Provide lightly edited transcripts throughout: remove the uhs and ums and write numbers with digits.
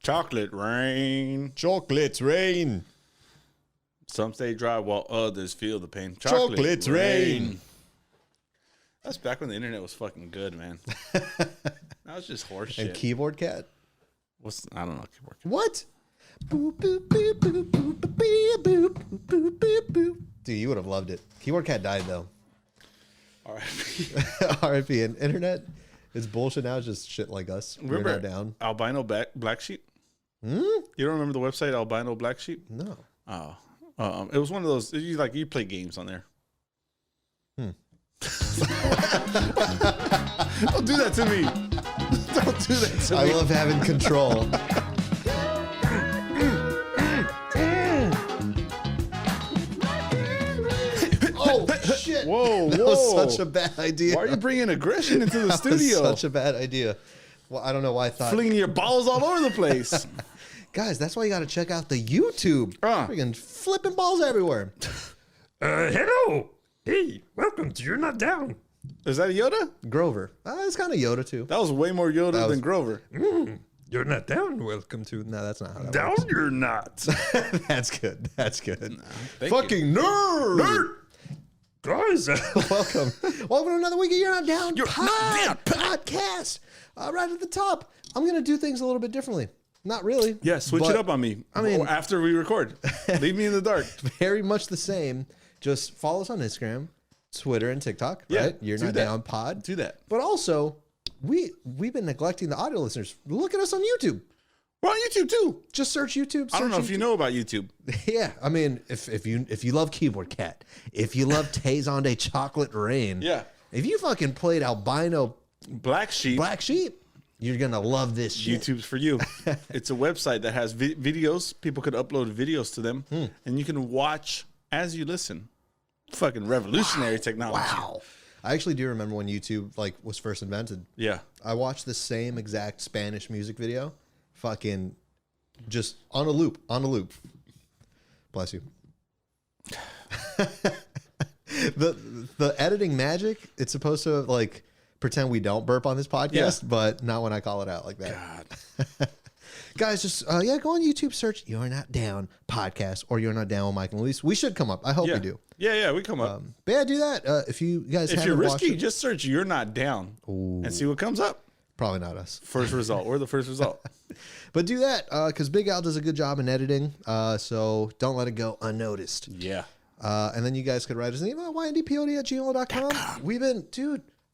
Chocolate rain. Chocolates rain. Some stay dry while others feel the pain. Chocolates rain. That's back when the internet was fucking good, man. That was just horse shit. And Keyboard Cat. I don't know. Keyboard Cat. What? Boop, boop, boop, boop, boop, boop, boop, boop, boop, boop, boop. Dude, you would have loved it. Keyboard Cat died, though. R.I.P. R.I.P. And internet is bullshit now. It's just shit like us. Remember We're not down. Albino Black Sheep? You don't remember the website Albino Black Sheep? No. Oh. It was one of those, you play games on there. Don't do that to me. Don't do that to me. I love having control. Oh, shit. Whoa, That was such a bad idea. Why are you bringing aggression into the That was studio? such a bad idea. Well, I don't know why I thought. Flinging your balls all over the place. Guys, that's why you got to check out the YouTube. Freaking flipping balls everywhere. Hello. Hey, welcome to You're Not Down. Is that Yoda? Grover. It's kind of Yoda, too. That was way more Yoda than Grover. You're not down. Welcome to No, that's not how that Down. works. You're not. That's good. That's good. Thank Fucking nerd. Guys, Welcome. Welcome to another week of You're Not Down You're Not Down podcast. Right at the top. I'm going to do things a little bit differently. Not really. Yeah, switch but it up on me. I mean- after we record. Leave me in the dark. Very much the same. Just follow us on Instagram, Twitter, and TikTok. Yeah, Right? You're do Not that. Down pod. Do that. But also, we've been neglecting the audio listeners. Look at us on YouTube. We're on YouTube too. Just search YouTube. I don't know search if you know about YouTube. Yeah, I mean, if you love Keyboard Cat, if you love Tazonde Chocolate Rain, Yeah. if you fucking played Albino Black Sheep. Black Sheep, you're gonna love this shit. YouTube's for you. It's a website that has videos. People could upload videos to them, and you can watch as you listen. Fucking revolutionary technology. Wow. I actually do remember when YouTube was first invented. Yeah. I watched the same exact Spanish music video, fucking just on a loop. Bless you. the editing magic, it's supposed to pretend we don't burp on this podcast, but not when I call it out like that. God. Guys, just go on YouTube, search You're Not Down podcast or You're Not Down with Mike and Elise. We should come up. I hope Yeah. we do. Yeah, we come up. But yeah, do that. If you guys If haven't you're watched risky, it, just search "You're Not Down" and see what comes up. probably not us. First result. We're the first result. But do that because Big Al does a good job in editing. So don't let it go unnoticed. Yeah. And then you guys could write us an email, yndpod@gmail.com.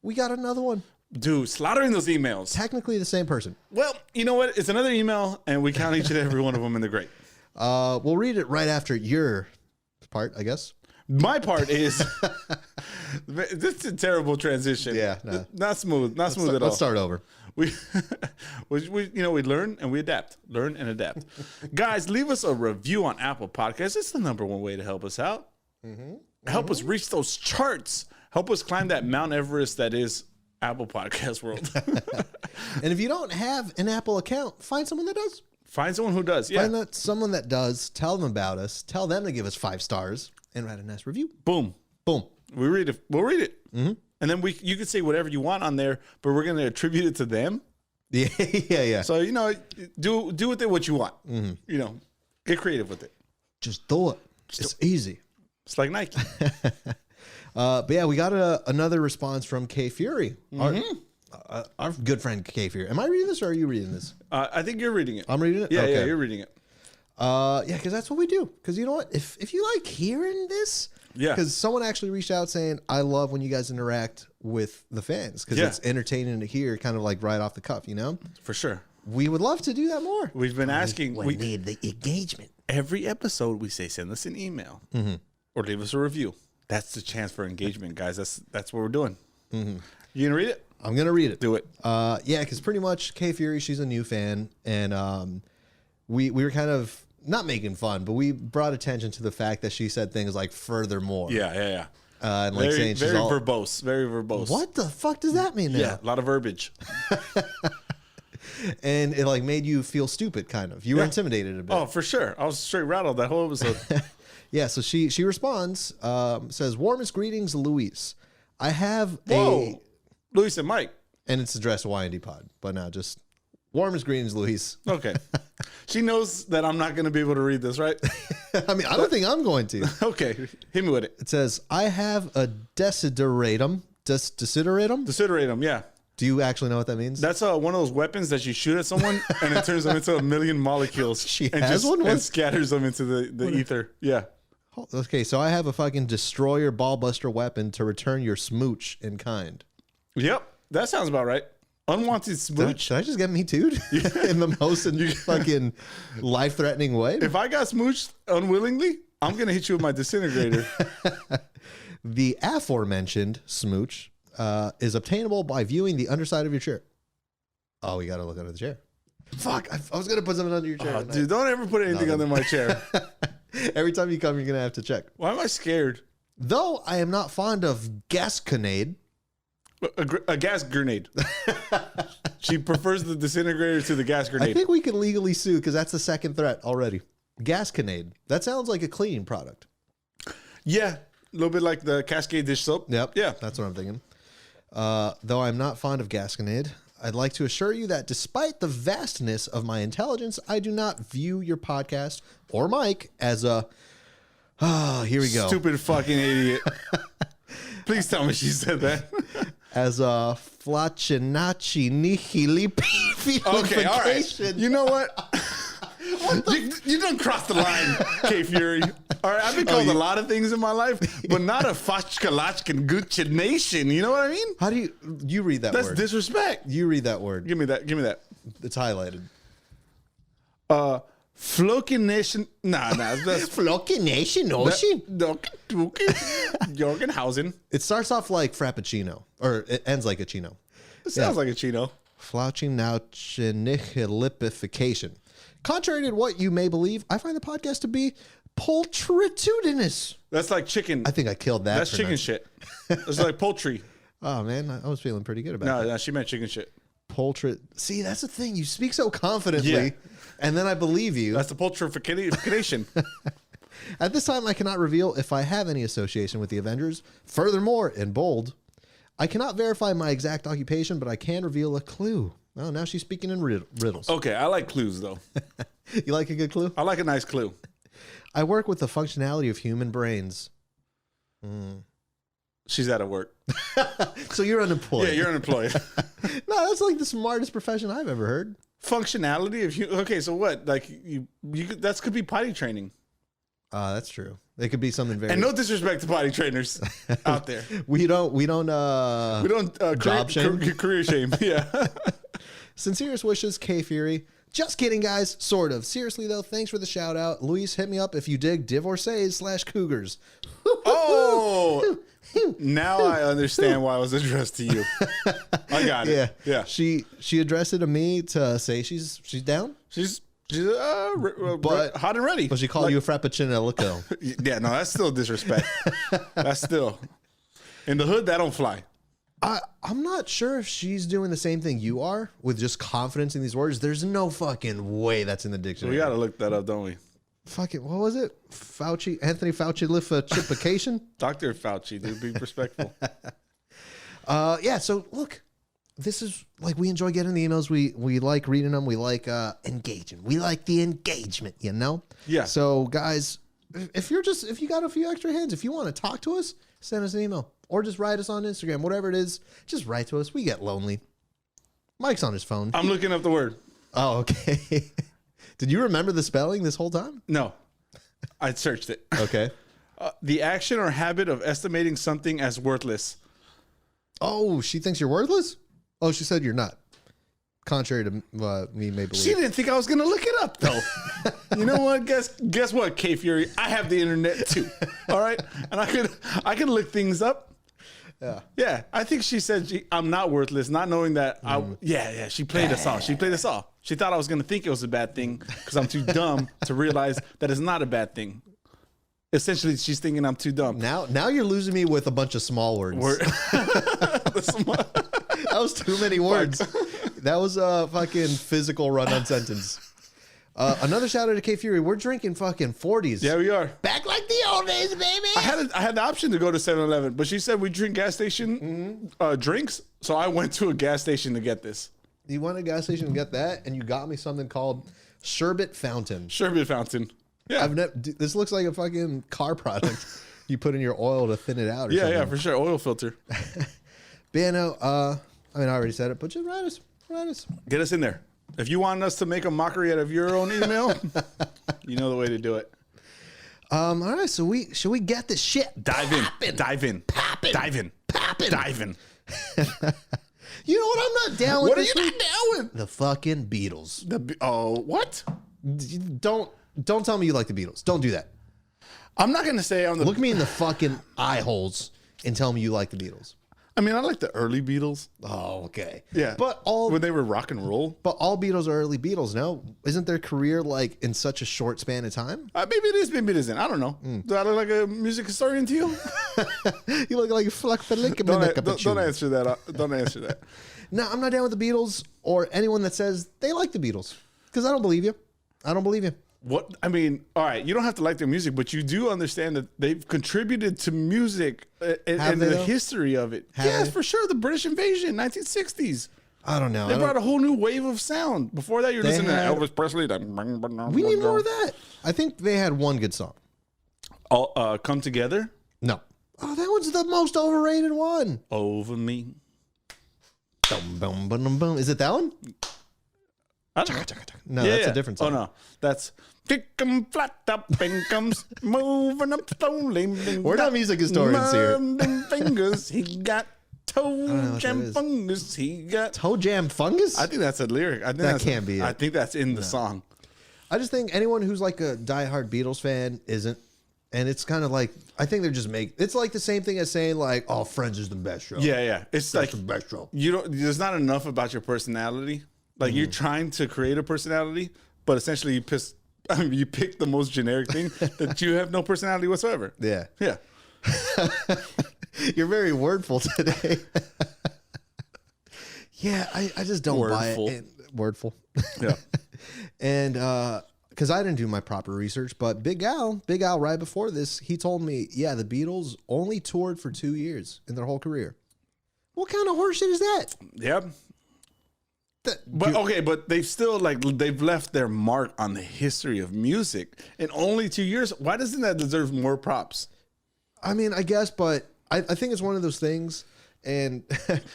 We got another one. Dude, slaughtering those emails. Technically the same person. Well, you know what? It's another email, and we count each and every one of them in the grade. We'll read it right after your part, I guess. My part is this is a terrible transition. Yeah, no. Not smooth. Not smooth at all. Let's start over. We we learn and we adapt. Learn and adapt. Guys, leave us a review on Apple Podcasts. It's the #1 way to help us out. Help us reach those charts. Help us climb that Mount Everest that is Apple Podcast world. And if you don't have an Apple account, find someone that does. Find someone who does. Yeah. Find someone that does. Tell them about us. Tell them to give us 5 stars and write a nice review. Boom. Boom. We read it. We'll read it. And then you can say whatever you want on there, but we're going to attribute it to them. Yeah, yeah. So, do with it what you want. Get creative with it. Just do it. It's easy. It's like Nike. But yeah, we got another response from K Fury, our good friend K Fury. Am I reading this or are you reading this? I think you're reading it. I'm reading it. Yeah, Okay. yeah, you're reading it. Yeah, because that's what we do. Because you know what? If you like hearing this, Yeah. Because someone actually reached out saying, "I love when you guys interact with the fans because Yeah. it's entertaining to hear, kind of like right off the cuff." For sure. We would love to do that more. We've been asking. We need the engagement. Every episode, we say send us an email or leave us a review. That's the chance for engagement, guys. That's what we're doing. You gonna read it? I'm gonna read it. Do it. Yeah, because pretty much K Fury, she's a new fan, and we were kind of not making fun, but we brought attention to the fact that she said things like "furthermore." Yeah. And Very, saying she's very all, verbose. Very verbose. What the fuck does that mean? Now? Yeah, a lot of verbiage. And it made you feel stupid, kind of. You were intimidated a bit. Oh, for sure. I was straight rattled that whole episode. Yeah. So she responds, says, "Warmest greetings, Luis. I have Whoa, Luis and Mike. and it's addressed to YND Pod, but now just Warm as greens, Luis. Okay. She knows that I'm not going to be able to read this, right? I mean, I don't think I'm going to. Okay. Hit me with it. It says, I have a desideratum. Desideratum? Desideratum, yeah. Do you actually know what that means? That's one of those weapons that you shoot at someone and it turns them into a million molecules. She and has one? and scatters them into the ether. Yeah. Okay, so I have a fucking destroyer ballbuster weapon to return your smooch in kind. Yep. That sounds about right. Unwanted smooch. Should I just get me too'd in the most fucking life-threatening way? If I got smooched unwillingly, I'm going to hit you with my disintegrator. The aforementioned smooch is obtainable by viewing the underside of your chair. Oh, we got to look under the chair. Fuck, I was going to put something under your chair. Oh, dude, don't ever put anything under my chair. Every time you come, you're going to have to check. Why am I scared? Though I am not fond of gasconade. A gas grenade. She prefers the disintegrator to the gas grenade. I think we can legally sue because that's the second threat already. Gasconade. That sounds like a cleaning product. Yeah. A little bit like the Cascade dish soap. Yep. Yeah. That's what I'm thinking. Though I'm not fond of gasconade, I'd like to assure you that despite the vastness of my intelligence, I do not view your podcast or Mike as a... here we go. Stupid fucking idiot. Please tell me she said that. As a flacinaci nihili Okay, all right. You know what? You don't cross the line, K Fury. All right, I've been called a lot of things in my life, but not a fachkalachkin Gucci nation. You know what I mean? How do you read that That's word? disrespect. You read that word. Give me that. Give me that. It's highlighted. Flokin nation. Nah. That's Flockination ocean. Jorgenhausen. It starts off like frappuccino, or it ends like a chino. It sounds like a chino. Flauchinauchinihilipification. Contrary to what you may believe, I find the podcast to be poultritudinous. That's like chicken. I think I killed that. That's chicken shit. It's like poultry. Oh man, I was feeling pretty good about that. No, she meant chicken shit. Poultry. See, that's the thing. You speak so confidently, Yeah. and then I believe you. That's the poultrification. At this time, I cannot reveal if I have any association with the Avengers. Furthermore, in bold, I cannot verify my exact occupation, but I can reveal a clue. Oh, now she's speaking in riddles. Okay, I like clues though. You like a good clue? I like a nice clue. I work with the functionality of human brains. She's out of work. So you're unemployed. Yeah, you're unemployed. No, that's like the smartest profession I've ever heard. Functionality of okay, so what? Like you that could be potty training. That's true. It could be something very. And no disrespect to potty trainers out there. We don't job shame. Career shame. Yeah. Sincerest wishes, K Fury. Just kidding, guys. Sort of. Seriously, though, thanks for the shout out. Luis, hit me up if you dig divorcees/cougars. Oh, now I understand why it was addressed to you. I got it. Yeah. She addressed it to me to say she's down, She's But- hot and ready. but she called you a frappuccino. Yeah, no, that's still disrespect. That's still in the hood. That don't fly. I'm not sure if she's doing the same thing you are with just confidence in these words. There's no fucking way that's in the dictionary. We got to look that up, don't we? Fucking, what was it? Anthony Fauci lification? Dr. Fauci, dude, be respectful. Yeah, so look, this is like, we enjoy getting the emails. We like reading them. We like engaging. We like the engagement, you know? Yeah. So guys, if you got a few extra hands, if you want to talk to us, send us an email or just write us on Instagram, whatever it is, just write to us. We get lonely. Mike's on his phone. I'm looking up the word. Oh, okay. Did you remember the spelling this whole time? No, I searched it. Okay. The action or habit of estimating something as worthless. Oh, she thinks you're worthless? Oh, she said you're not. Contrary to me, may believe. She didn't think I was gonna look it up though. You know what? Guess what, K Fury? I have the internet too. All right, and I could look things up. Yeah. I think she said I'm not worthless, not knowing that. Yeah. She played us off. She played us off. She thought I was gonna think it was a bad thing because I'm too dumb to realize that it's not a bad thing. Essentially, she's thinking I'm too dumb. Now you're losing me with a bunch of small words. That was too many words. That was a fucking physical run-on sentence. Another shout out to K Fury. We're drinking fucking 40s. Yeah, we are. Back like the old days, baby. I had the option to go to 7-Eleven, but she said we drink gas station drinks, so I went to a gas station to get this. You went to a gas station and get that, and you got me something called Sherbet Fountain. Sherbet Fountain. Yeah. This looks like a fucking car product. You put in your oil to thin it out. Or something. Yeah, for sure. Oil filter. But yeah, no, I already said it, but just write us. Get us in there. If you want us to make a mockery out of your own email, you know the way to do it. All right, so should we get this shit? Dive in. You know what I'm not down with? What are you not down with? The fucking Beatles. What? Don't tell me you like the Beatles. Don't do that. I'm not gonna say Look me in the fucking eye holes and tell me you like the Beatles. I mean, I like the early Beatles. Oh, okay. Yeah, when they were rock and roll. But all Beatles are early Beatles. No, isn't their career like in such a short span of time? Maybe it is, maybe it isn't. I don't know. Do I look like a music historian to you? You look like a fluck for lick. Don't answer that. Don't answer that. No, I'm not down with the Beatles or anyone that says they like the Beatles because I don't believe you. I don't believe you. What I mean, all right, you don't have to like their music, but you do understand that they've contributed to music and the history of it. Yes, for sure. The British invasion, 1960s. I don't know. They brought a whole new wave of sound. Before that, you're listening to Elvis Presley. We need more of that. I think they had one good song. Come Together? No. Oh, that one's the most overrated one. Over Me. Boom, boom, boom, boom. Is it that one? I don't know. No, that's a different song. Oh, no. That's kick 'em flat up and comes moving up slowly. We're not music historians here. Fingers, he got toe jam fungus. He got toe jam fungus. I think that's a lyric. I think that can't be it. I think that's in the song. I just think anyone who's like a diehard Beatles fan isn't, and it's kind of like I think they're just it's like the same thing as saying like, "Oh, Friends is the best show." Yeah. It's That's like the best show. There's not enough about your personality. Like you're trying to create a personality, but essentially you pick the most generic thing that you have no personality whatsoever. Yeah. Yeah. You're very wordful today. Yeah, I just don't buy it. Wordful. Yeah. And because I didn't do my proper research, but Big Al, right before this, he told me, yeah, the Beatles only toured for 2 years in their whole career. What kind of horseshit is that? Yep. But they've still they've left their mark on the history of music in only 2 years. Why doesn't that deserve more props? I mean, I guess, but I think it's one of those things. And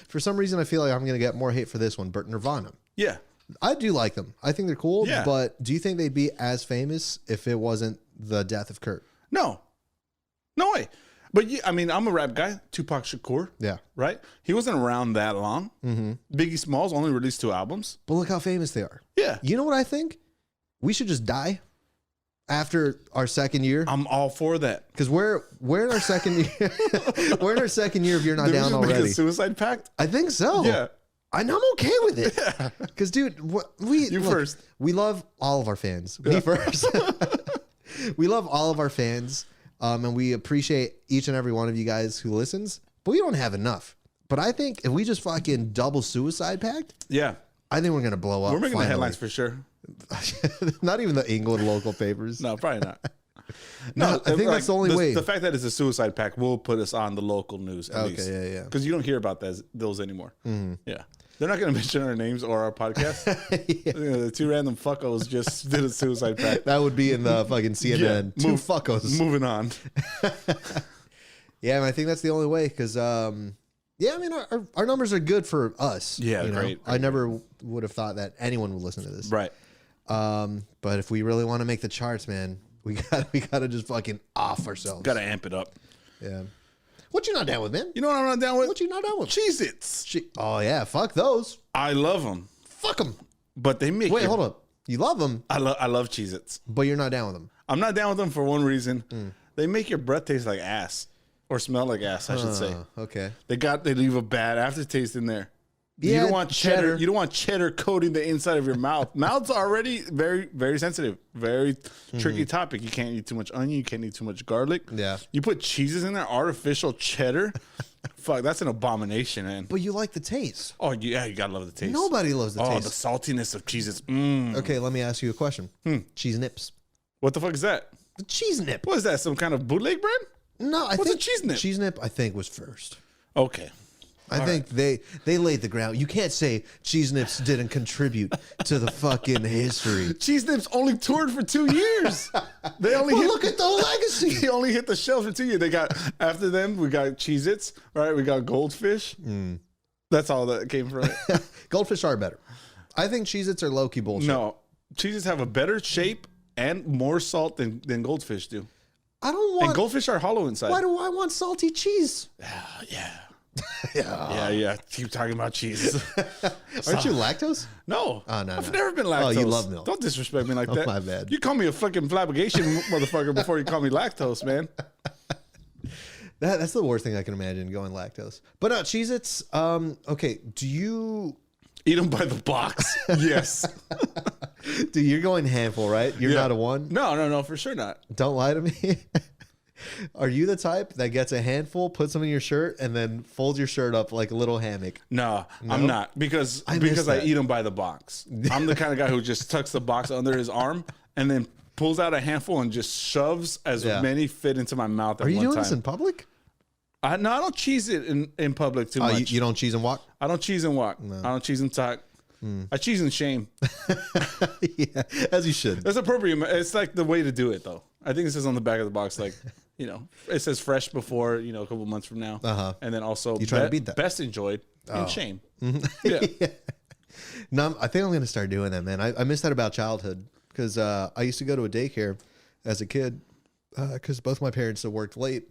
for some reason, I feel like I'm going to get more hate for this one. But Nirvana. Yeah. I do like them. I think they're cool. Yeah. But do you think they'd be as famous if it wasn't the death of Kurt? No. No way. But I mean, I'm a rap guy. Tupac Shakur. Yeah. Right? He wasn't around that long. Mm-hmm. Biggie Smalls only released 2 albums. But look how famous they are. Yeah. You know what I think? We should just die after our second year. I'm all for that. Because we're in our second year. We're in our second year if you're not down already. Make a suicide pact? I think so. Yeah. And I'm okay with it. Because, dude, first. We love all of our fans. Yeah. Me first. We love all of our fans. And we appreciate each and every one of you guys who listens. But we don't have enough. But I think if we just fucking double suicide pact. Yeah. I think we're going to blow up. We're making the headlines for sure. Not even the England local papers. No, probably not. No, I think that's the only way. The fact that it's a suicide pact will put us on the local news. At least. Yeah. Because you don't hear about those anymore. Mm-hmm. Yeah. They're not going to mention our names or our podcast. Yeah. The 2 random fuckos just did a suicide pact. That would be in the fucking CNN. Yeah, 2 fuckos. Moving on. Yeah, I think that's the only way because, yeah, I mean, our numbers are good for us. Yeah, great. I never would have thought that anyone would listen to this. Right. But if we really want to make the charts, man, we gotta just fucking off ourselves. Got to amp it up. Yeah. What you not down with, man? You know what I'm not down with? What you not down with? Cheez-Its. Oh, yeah. Fuck those. I love them. Fuck them. But they make... Wait, hold up. You love them? I love Cheez-Its. But you're not down with them? I'm not down with them for one reason. They make your breath taste like ass. Or smell like ass, I should say. Okay. They leave a bad aftertaste in there. Yeah, you don't want cheddar. You don't want cheddar coating the inside of your mouth. Mouth's already very, very sensitive. Very tricky topic. You can't eat too much onion. You can't eat too much garlic. Yeah. You put cheeses in there, artificial cheddar. Fuck, that's an abomination, man. But you like the taste. Oh, yeah, you gotta love the taste. Nobody loves the taste. Oh, the saltiness of Cheez-Its. Okay, let me ask you a question. Cheese nips. What the fuck is that? The cheese nip. What is that? Some kind of bootleg brand? No, I think a cheese nip? Cheese nip, I think, was first. Okay. I think they laid the ground. You can't say Cheez-Its didn't contribute to the fucking history. Cheez-Its only toured for 2 years. They only look at the legacy. They only hit the shelves for 2 years. They got after them. We got Cheez-Its, right? We got Goldfish. That's all that came from it. Goldfish are better. I think Cheez-Its are low-key bullshit. No, Cheez-Its have a better shape and more salt than Goldfish do. I don't want. And Goldfish are hollow inside. Why do I want salty cheese? Yeah. Yeah. Keep talking about cheese. Aren't you lactose? No. Oh, no, I've no. never been lactose. Oh, you love milk. Don't disrespect me like that. My bad. You call me a fucking flabbergation motherfucker before you call me lactose, man. That's the worst thing I can imagine, going lactose. But no, Cheez-Its, okay, do you... Eat them by the box. Yes. Dude, you're going handful, right? You're not a one? No, for sure not. Don't lie to me. Are you the type that gets a handful, puts them in your shirt, and then folds your shirt up like a little hammock? No, I'm not because I eat them by the box. I'm the kind of guy who just tucks the box under his arm and then pulls out a handful and just shoves as many fit into my mouth at one time. Are you doing this in public? I don't cheese it in public too much. You don't cheese and walk? I don't cheese and walk. No. I don't cheese and talk. I cheese and shame. Yeah, as you should. That's appropriate. It's like the way to do it, though. I think it says on the back of the box, like, it says fresh before, a couple months from now. And then also, you try to beat that. Best enjoyed in shame. Yeah. No, I think I'm going to start doing that, man. I miss that about childhood because I used to go to a daycare as a kid because both my parents had worked late.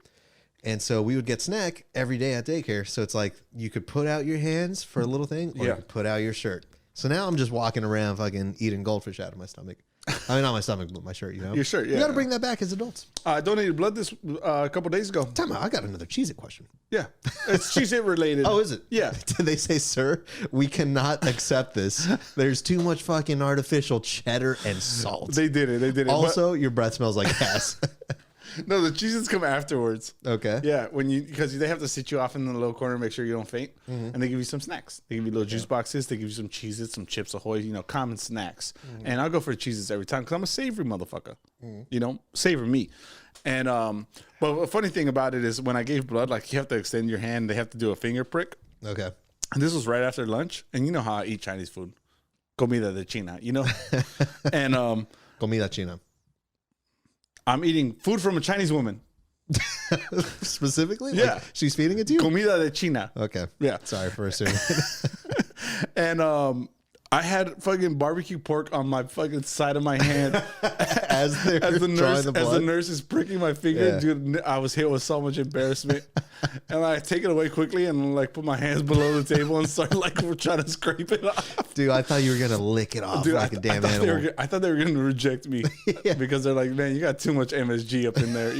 And so we would get snack every day at daycare. So it's like you could put out your hands for a little thing or you could put out your shirt. So now I'm just walking around fucking eating goldfish out of my stomach. I mean, not my stomach, but my shirt, Your shirt, yeah. You got to bring that back as adults. I donated blood this a couple days ago. Time out. I got another Cheez-It question. Yeah. It's Cheez-It related. Oh, is it? Yeah. Did they say, sir, we cannot accept this. There's too much fucking artificial cheddar and salt. They did it. Also, your breath smells like gas. No, the Cheez-Its come afterwards. Okay. Yeah, because they have to sit you off in the little corner, make sure you don't faint, and they give you some snacks. They give you little juice boxes. They give you some Cheez-Its, some Chips Ahoy, common snacks. And I'll go for Cheez-Its every time because I'm a savory motherfucker. Savor me. And but a funny thing about it is when I gave blood, like you have to extend your hand. They have to do a finger prick. Okay. And this was right after lunch. And you know how I eat Chinese food, comida de China. And Comida China. I'm eating food from a Chinese woman. Specifically? Yeah. Like she's feeding it to you? Comida de China. Okay. Yeah. Sorry for assuming. And I had fucking barbecue pork on my fucking side of my hand as the nurse is pricking my finger. Yeah. Dude, I was hit with so much embarrassment. And I take it away quickly and like put my hands below the table and start like trying to scrape it off. Dude, I thought you were gonna lick it off like a damn animal. I thought they were gonna reject me because they're like, man, you got too much MSG up in there,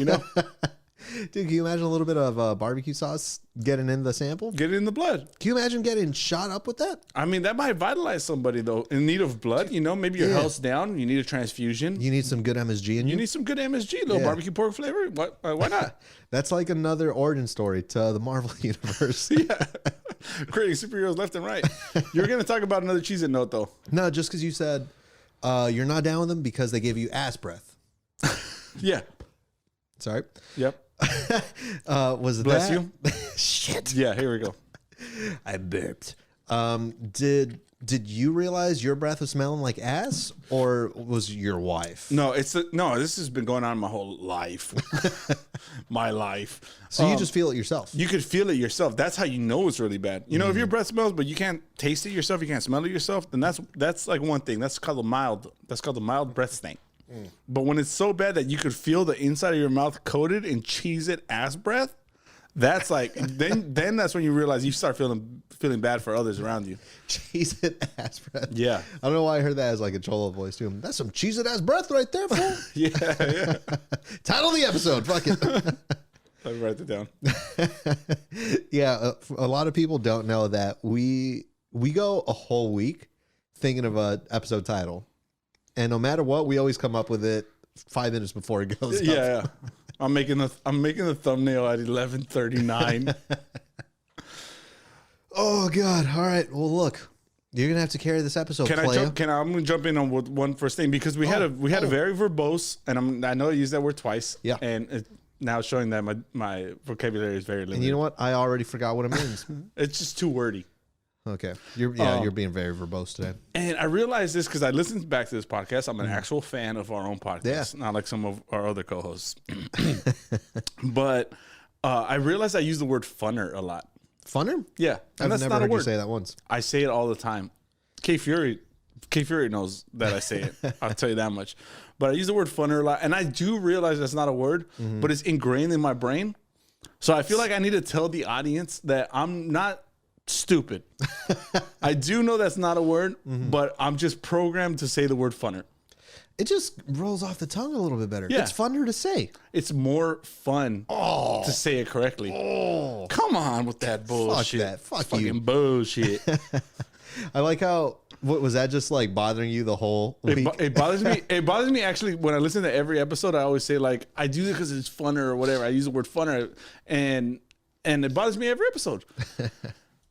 Dude, can you imagine a little bit of barbecue sauce getting in the sample? Get it in the blood. Can you imagine getting shot up with that? I mean, that might vitalize somebody though in need of blood. Maybe your health's down. You need a transfusion. You need some good MSG in you. You need some good MSG, little barbecue pork flavor. Why not? That's like another origin story to the Marvel universe. Yeah. Creating superheroes left and right. You're going to talk about another Cheez-It note, though. No, just because you said you're not down with them because they gave you ass breath. Yeah. Sorry. Yep. Was Bless that? you. Shit. Yeah, here we go. I burped. Did you realize your breath was smelling like ass, or was your wife? No, this has been going on my whole life. My life. So you just feel it yourself. You could feel it yourself. That's how you know it's really bad. If your breath smells, but you can't taste it yourself, you can't smell it yourself, then that's like one thing. That's called the mild breath stink. But when it's so bad that you could feel the inside of your mouth coated in Cheez-It ass breath, that's like then that's when you realize you start feeling bad for others around you. Cheez-It ass breath. Yeah. I don't know why I heard that as like a Cholo voice too. That's some Cheez-It ass breath right there, fool. Yeah. Title of the episode. Fuck it. Let me write it down. Yeah, a lot of people don't know that we go a whole week thinking of a episode title. And no matter what, we always come up with it 5 minutes before it goes up. Yeah. I'm making the thumbnail at 11:39. Oh God! All right. Well, look, you're gonna have to carry this episode. I'm gonna jump in on one first thing because we had a very verbose, and I know I used that word twice. Yeah. And now showing that my vocabulary is very limited. And you know what? I already forgot what it means. It's just too wordy. Okay. You're being very verbose today. And I realized this because I listened back to this podcast. I'm an actual fan of our own podcast, not like some of our other co-hosts. But I realized I use the word funner a lot. Funner? Yeah. And I've that's never not a heard word. you say that once. I say it all the time. K Fury knows that I say it. I'll tell you that much. But I use the word funner a lot. And I do realize that's not a word, but it's ingrained in my brain. So I feel like I need to tell the audience that I'm not stupid. I do know that's not a word, but I'm just programmed to say the word funner. It just rolls off the tongue a little bit better. Yeah. It's funner to say. It's more fun to say it correctly. Come on with that bullshit. that. Fuck fucking you. bullshit. I like how, what was that just like bothering you the whole week? It bothers me. It bothers me actually when I listen to every episode. I always say like I do it because it's funner or whatever. I use the word funner, and it bothers me every episode.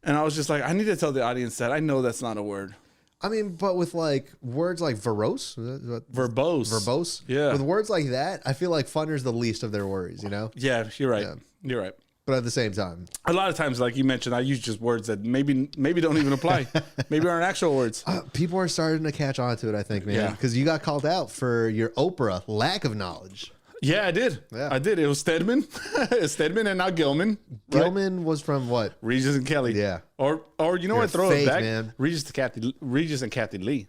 And I was just like, I need to tell the audience that I know that's not a word. I mean, but with like words like verbose, Verbose. Yeah. With words like that, I feel like funner's the least of their worries, you know? Yeah, you're right. You're right. But at the same time, A lot of times, like you mentioned, I use just words that maybe don't even apply. Maybe aren't actual words. people are starting to catch on to it, I think, man. Yeah. Because you got called out for your Oprah lack of knowledge. Yeah, I did. Yeah. I did. It was Stedman. Stedman and not Gilman. Right? Gilman was from what? Regis and Kelly. Yeah. Or you know You're what? Throw fake, it back. man. Regis and Kathy Lee.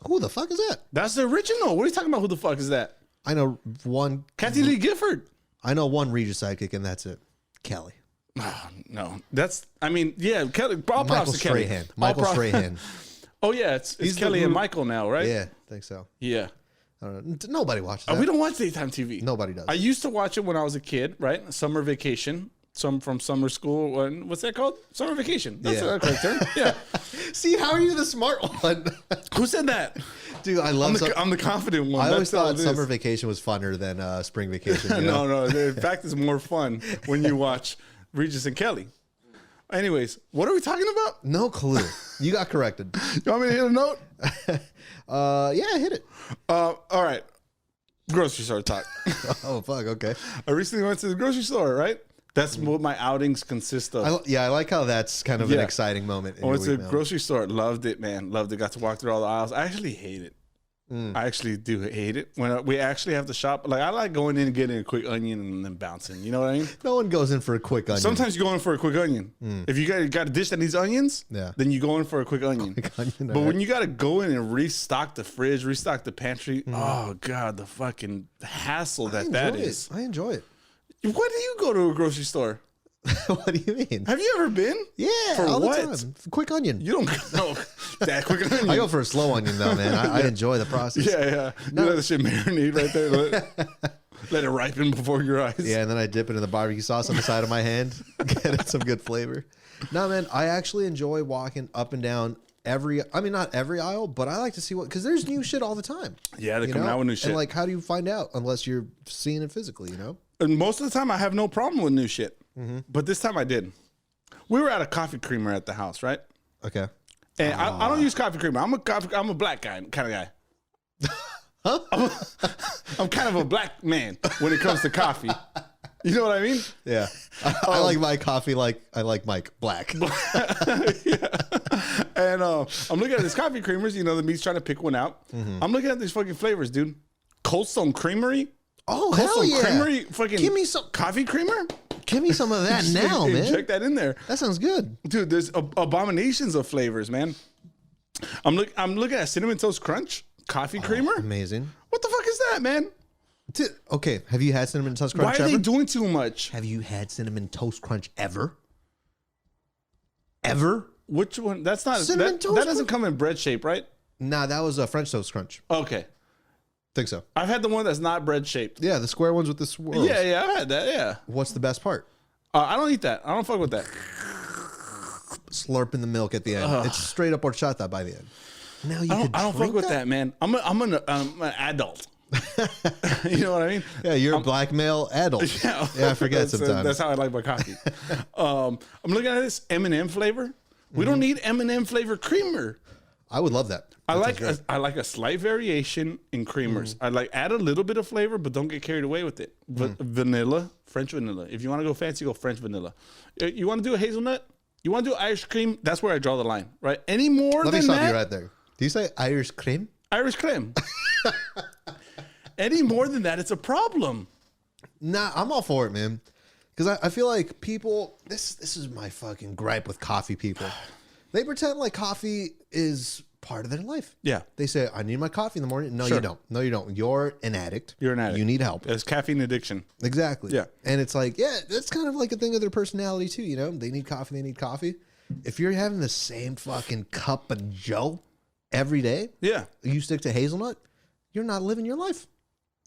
Who the fuck is that? That's the original. What are you talking about? Who the fuck is that? I know one. Kathy Lee Gifford. I know one Regis sidekick, and that's it. Kelly. Oh, no. That's, I mean, yeah. Kelly. All props Michael to Kelly. Strahan. All Michael props- Strahan. Oh, yeah. It's He's Kelly the- and Michael now, right? Yeah, I think so. Yeah. I don't know. Nobody watches that. We don't watch daytime TV. Nobody does. I used to watch it when I was a kid, right? Summer vacation. Some from summer school. What's that called? Summer vacation. That's Yeah. the correct term. Yeah. See, how are you the smart one? Who said that? Dude, I love I'm the confident one. I always That's all thought it is. summer vacation was funner than spring vacation. You know? No. In fact, it's more fun when you watch Regis and Kelly. Anyways, what are we talking about? No clue. You got corrected. You want me to hit a note? Yeah, hit it. All right. Grocery store talk. Oh, fuck. Okay. I recently went to the grocery store, right? That's what my outings consist of. I like how that's kind of an Yeah. exciting moment. I went to the grocery store. Loved it, man. Loved it. Got to walk through all the aisles. I actually hate it. I actually do hate it when we actually have to shop. Like I like going in and getting a quick onion and then bouncing. You know what I mean? No one goes in for a quick onion. Sometimes you go in for a quick onion. If you got a dish that needs onions, Yeah. then you go in for a quick onion. onion, But all when you got to go in and restock the fridge, restock the pantry, oh god, the fucking hassle that is. I enjoy it. When do you go to a grocery store? What do you mean? Have you ever been? Yeah, For all what? the time. Quick onion. You don't know that quick onion. I go for a slow onion though, man. I enjoy the process. Yeah. You let the shit marinate right there. Let it ripen before your eyes. Yeah, and then I dip it in the barbecue sauce on the side of my hand, get it some good flavor. No, man, I actually enjoy walking up and down not every aisle, but I like to see because there's new shit all the time. Yeah, they're you coming know? out with new shit. And like, how do you find out unless you're seeing it physically, you know? And most of the time, I have no problem with new shit. But this time I did. We were at a coffee creamer at the house, right? Okay. And I don't use coffee creamer. I'm a black guy kind of guy. I'm kind of a black man when it comes to coffee. You know what I mean? Yeah. I like my coffee like I like Mike black. And I'm looking at this coffee creamers. You know, the meat's trying to pick one out. I'm looking at these fucking flavors, dude. Cold Stone Creamery. Oh, Cold hell Stone yeah. Creamery. Fucking Give me some coffee creamer. Give me some of that now, man. Inject that in there. That sounds good. Dude, there's abominations of flavors, man. I'm looking at Cinnamon Toast Crunch coffee creamer. Amazing. What the fuck is that, man? Okay, have you had Cinnamon Toast Why Crunch are ever? they doing too much? Have you had Cinnamon Toast Crunch ever? Ever? Which one? That's not Cinnamon that, Toast that doesn't Crunch? come in bread shape, right? Nah, that was a French Toast Crunch. Okay. Think so. I've had the one that's not bread shaped. Yeah, the square ones with the swirls. Yeah, I've had that. Yeah. What's the best part? I don't eat that. I don't fuck with that. Slurping the milk at the end. It's straight up horchata by the end. Now you I don't fuck with that, man. I'm an adult. You know what I mean? Yeah, you're a black male adult. Yeah, I forget sometimes. That's how I like my coffee. I'm looking at this M&M flavor. We don't need M&M flavor creamer. I would love that. I like a slight variation in creamers. I like add a little bit of flavor, but don't get carried away with it. Vanilla, French vanilla. If you want to go fancy, go French vanilla. You want to do a hazelnut? You want to do Irish cream? That's where I draw the line, right? Any more Let than me stop that? you right there. Do you say Irish cream? Irish cream. Any more than that, it's a problem. Nah, I'm all for it, man. Because I feel like people, this is my fucking gripe with coffee people. They pretend like coffee is part of their life. Yeah. They say, I need my coffee in the morning. No, you don't. No, you don't. You're an addict. You're an addict. You need help. It's caffeine addiction. Exactly. Yeah. And it's like, yeah, that's kind of like a thing of their personality too, you know? They need coffee, they need coffee. If you're having the same fucking cup of Joe every day, Yeah. you stick to hazelnut, you're not living your life.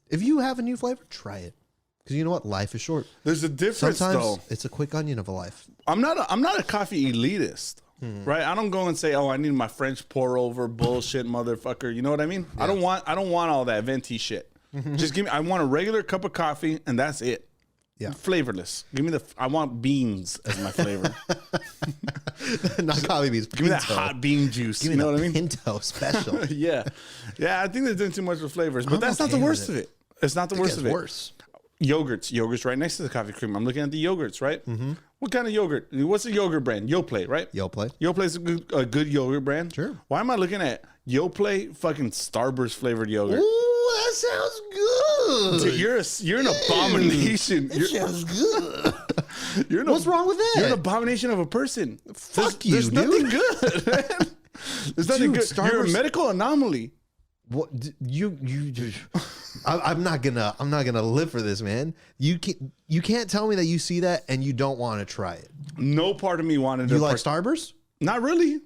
If you have a new flavor, try it. Because you know what? Life is short. There's a difference, Sometimes though. it's a quick onion of a life. I'm not a coffee elitist, right? I don't go and say, "Oh, I need my French pour over bullshit, motherfucker." You know what I mean? Yeah. I don't want all that venti shit. Just give me. I want a regular cup of coffee, and that's it. Yeah, flavorless. Give me I want beans as my flavor. Not coffee beans. Give me that hot bean juice. Give you me know what I mean? Pinto special. Yeah. I think they're doing too much with flavors, but that's not the worst of it. It's not the worst of it. Worse. Yogurt's right next to the coffee cream. I'm looking at the yogurts, right? What kind of yogurt? What's the yogurt brand? Yoplait, right? Yoplay's a good yogurt brand. Sure. Why am I looking at Yoplait fucking Starburst flavored yogurt? Ooh, that sounds good. Dude, you're an abomination. It sounds good. What's wrong with that? You're an abomination of a person. Fuck There's dude. nothing good. Man. There's nothing good. You're a medical anomaly. What you I'm not gonna live for this, man. You can't tell me that you see that and you don't want to try it. No part of me wanted to. You like Starburst? Not really.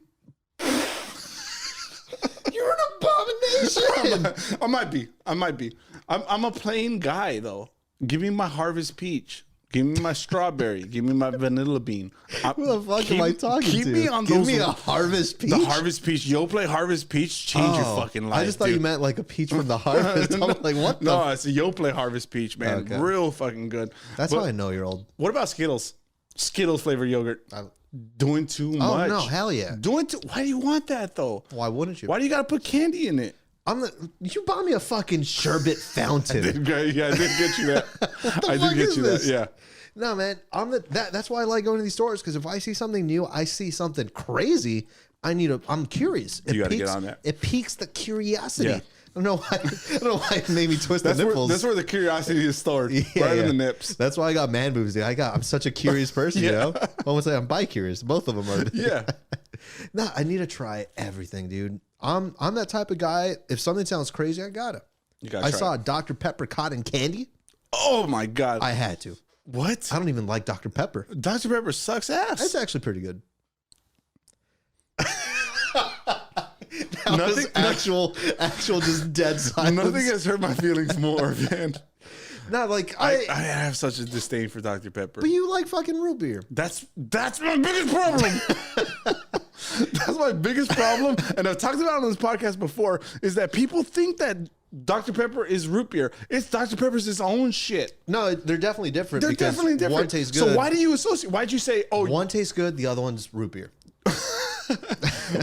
You're an abomination. I might be. I'm a plain guy though. Give me my Harvest Peach. Give me my strawberry. Give me my vanilla bean. Who the fuck am I talking to? Keep me on Give those. me a Harvest Peach. The Harvest Peach. Yoplait Harvest Peach. Change your fucking life. I just thought you meant like a peach from the harvest. I'm like, what the? No, it's a Yoplait Harvest Peach, man. Okay. Real fucking good. That's how I know you're old. What about Skittles? Skittles flavored yogurt. Doing too much. Oh no, hell yeah. Why do you want that though? Why wouldn't you? Why do you gotta put candy in it? You bought me a fucking sherbet fountain. I did get you that. I did get you that. Yeah. No, man. That's why I like going to these stores, because if I see something new, I see something crazy, I'm curious. You got to get on that. It piques the curiosity. Yeah. I don't know why it made me twist the nipples. That's where the curiosity is stored. Right in the nips. That's why I got man boobs. Dude. I'm such a curious person, you know? I would say I'm bi-curious. Both of them are. Yeah. No, I need to try everything, dude. I'm that type of guy. If something sounds crazy, I gotta. I saw a Dr. Pepper cotton candy. Oh my God. I had to. What? I don't even like Dr. Pepper. Dr. Pepper sucks ass. It's actually pretty good. Nothing, actual just dead silence. Nothing has hurt my feelings more, man. Not like I have such a disdain for Dr. Pepper. But you like fucking root beer. That's my biggest problem. That's my biggest problem. And I've talked about it on this podcast before, is that people think that Dr. Pepper is root beer. It's Dr. Pepper's its own shit. No, they're definitely different. They're definitely different. One tastes good. So why do you associate? Why'd you say, one tastes good, the other one's root beer?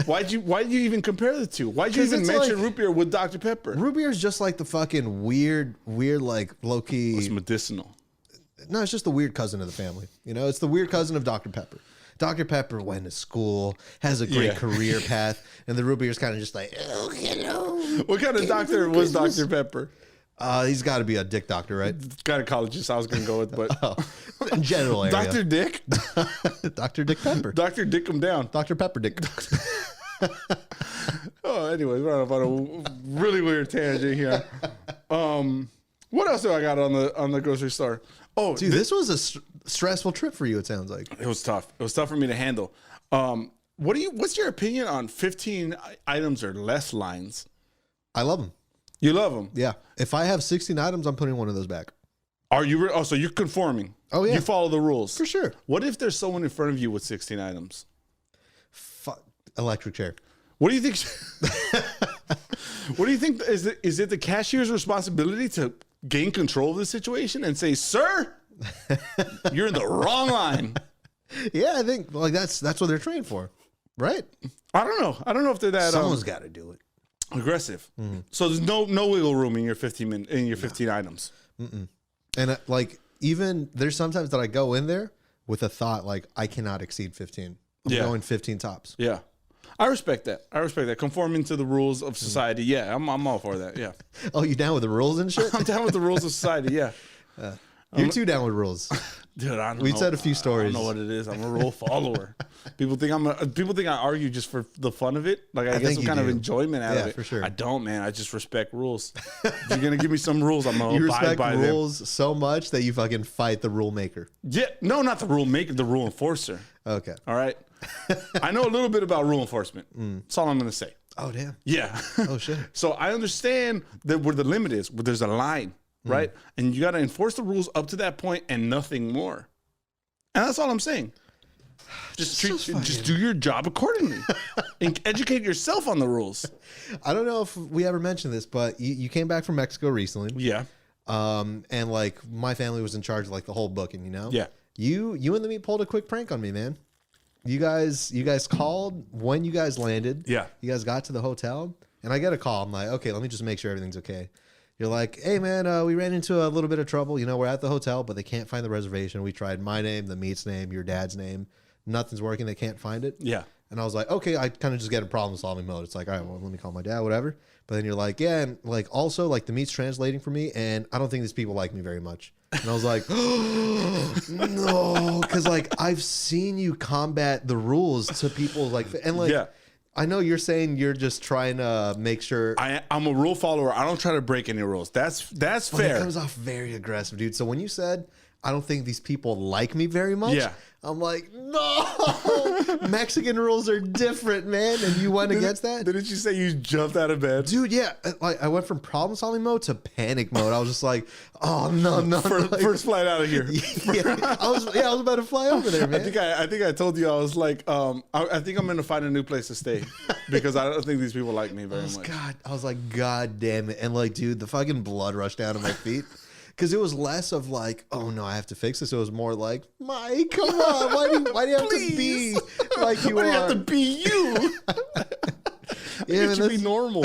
Why do you even compare the two? Why'd you even mention root beer with Dr. Pepper? Root beer is just like the fucking weird like low key. It's medicinal. No, it's just the weird cousin of the family. You know, it's the weird cousin of Dr. Pepper. Dr. Pepper went to school, has a great career path, and the root beer is kind of just like, oh, hello. What kind of doctor was Dr. Pepper? He's got to be a dick doctor, right? Gynecologist I was going to go with, but in general area. Dr. Dick? Dr. Dick Pepper. Dr. Dick him down. Dr. Pepper Dick. Anyways, we're on a really weird tangent here. What else do I got on the grocery store? Oh, dude, this was a stressful trip for you. It sounds like it was tough. It was tough for me to handle. What's your opinion on 15 items or less lines? I love them. You love them? Yeah. If I have 16 items, I'm putting one of those back. Are you? So you're conforming? Oh yeah. You follow the rules for sure. What if there's someone in front of you with 16 items? Electric chair. What do you think? What do you think? Is it the cashier's responsibility to gain control of the situation and say, "Sir, you're in the wrong line"? Yeah, I think like that's what they're trained for. Right? I don't know. I don't know if they're that Someone's got to do it. aggressive. So there's no wiggle room in your 15 items. And like, even there's sometimes that I go in there with a thought like, I cannot exceed 15. I'm going 15 tops. Yeah. I respect that. Conforming to the rules of society. Yeah, I'm all for that. Yeah. Oh, you down with the rules and shit? I'm down with the rules of society. Yeah. You're too down with rules. Dude, I don't know. We said a few stories. I don't know what it is. I'm a rule follower. People think I argue just for the fun of it. Like I get some kind of enjoyment out of it. For sure. I don't, man. I just respect rules. If you're gonna give me some rules, I'm gonna You abide respect by rules them. so much that you fucking fight the rule maker. Yeah, no, not the rule maker, the rule enforcer. Okay. All right. I know a little bit about rule enforcement. That's all I'm gonna say. Oh, damn. Yeah. Oh, shit. So I understand that where the limit is, where there's a line, right? And you got to enforce the rules up to that point and nothing more. And that's all I'm saying. Just do your job accordingly and educate yourself on the rules. I don't know if we ever mentioned this, but you came back from Mexico recently. Yeah. And like my family was in charge of like the whole booking, you know? Yeah. You and the meat pulled a quick prank on me, man. You guys called when you guys landed. Yeah. You guys got to the hotel and I get a call. I'm like, okay, let me just make sure everything's okay. You're like, hey man, we ran into a little bit of trouble. You know, we're at the hotel, but they can't find the reservation. We tried my name, the meat's name, your dad's name. Nothing's working. They can't find it. Yeah. And I was like, okay, I kind of just get in problem solving mode. It's like, all right, well, let me call my dad, whatever. But then you're like, yeah, and like also like the meat's translating for me, and I don't think these people like me very much. And I was like, no, because like I've seen you combat the rules to people like, and like, Yeah. I know you're saying you're just trying to make sure. I'm a rule follower. I don't try to break any rules. That's fair. It comes off very aggressive, dude. So when you said, I don't think these people like me very much. Yeah. I'm like, no, Mexican rules are different, man. And you went against that? Didn't you say you jumped out of bed? Dude, yeah. Like I went from problem solving mode to panic mode. I was just like, oh no. First flight out of here. Yeah, I was about to fly over there, man. I think I told you I was like, I think I'm gonna find a new place to stay because I don't think these people like me very much. I was like, God damn it. And like, dude, the fucking blood rushed down to my feet. Because it was less of like, oh no, I have to fix this. It was more like, Mike, come on, why do you have to be like you are? Why do you have to be you? Yeah, it should be normal.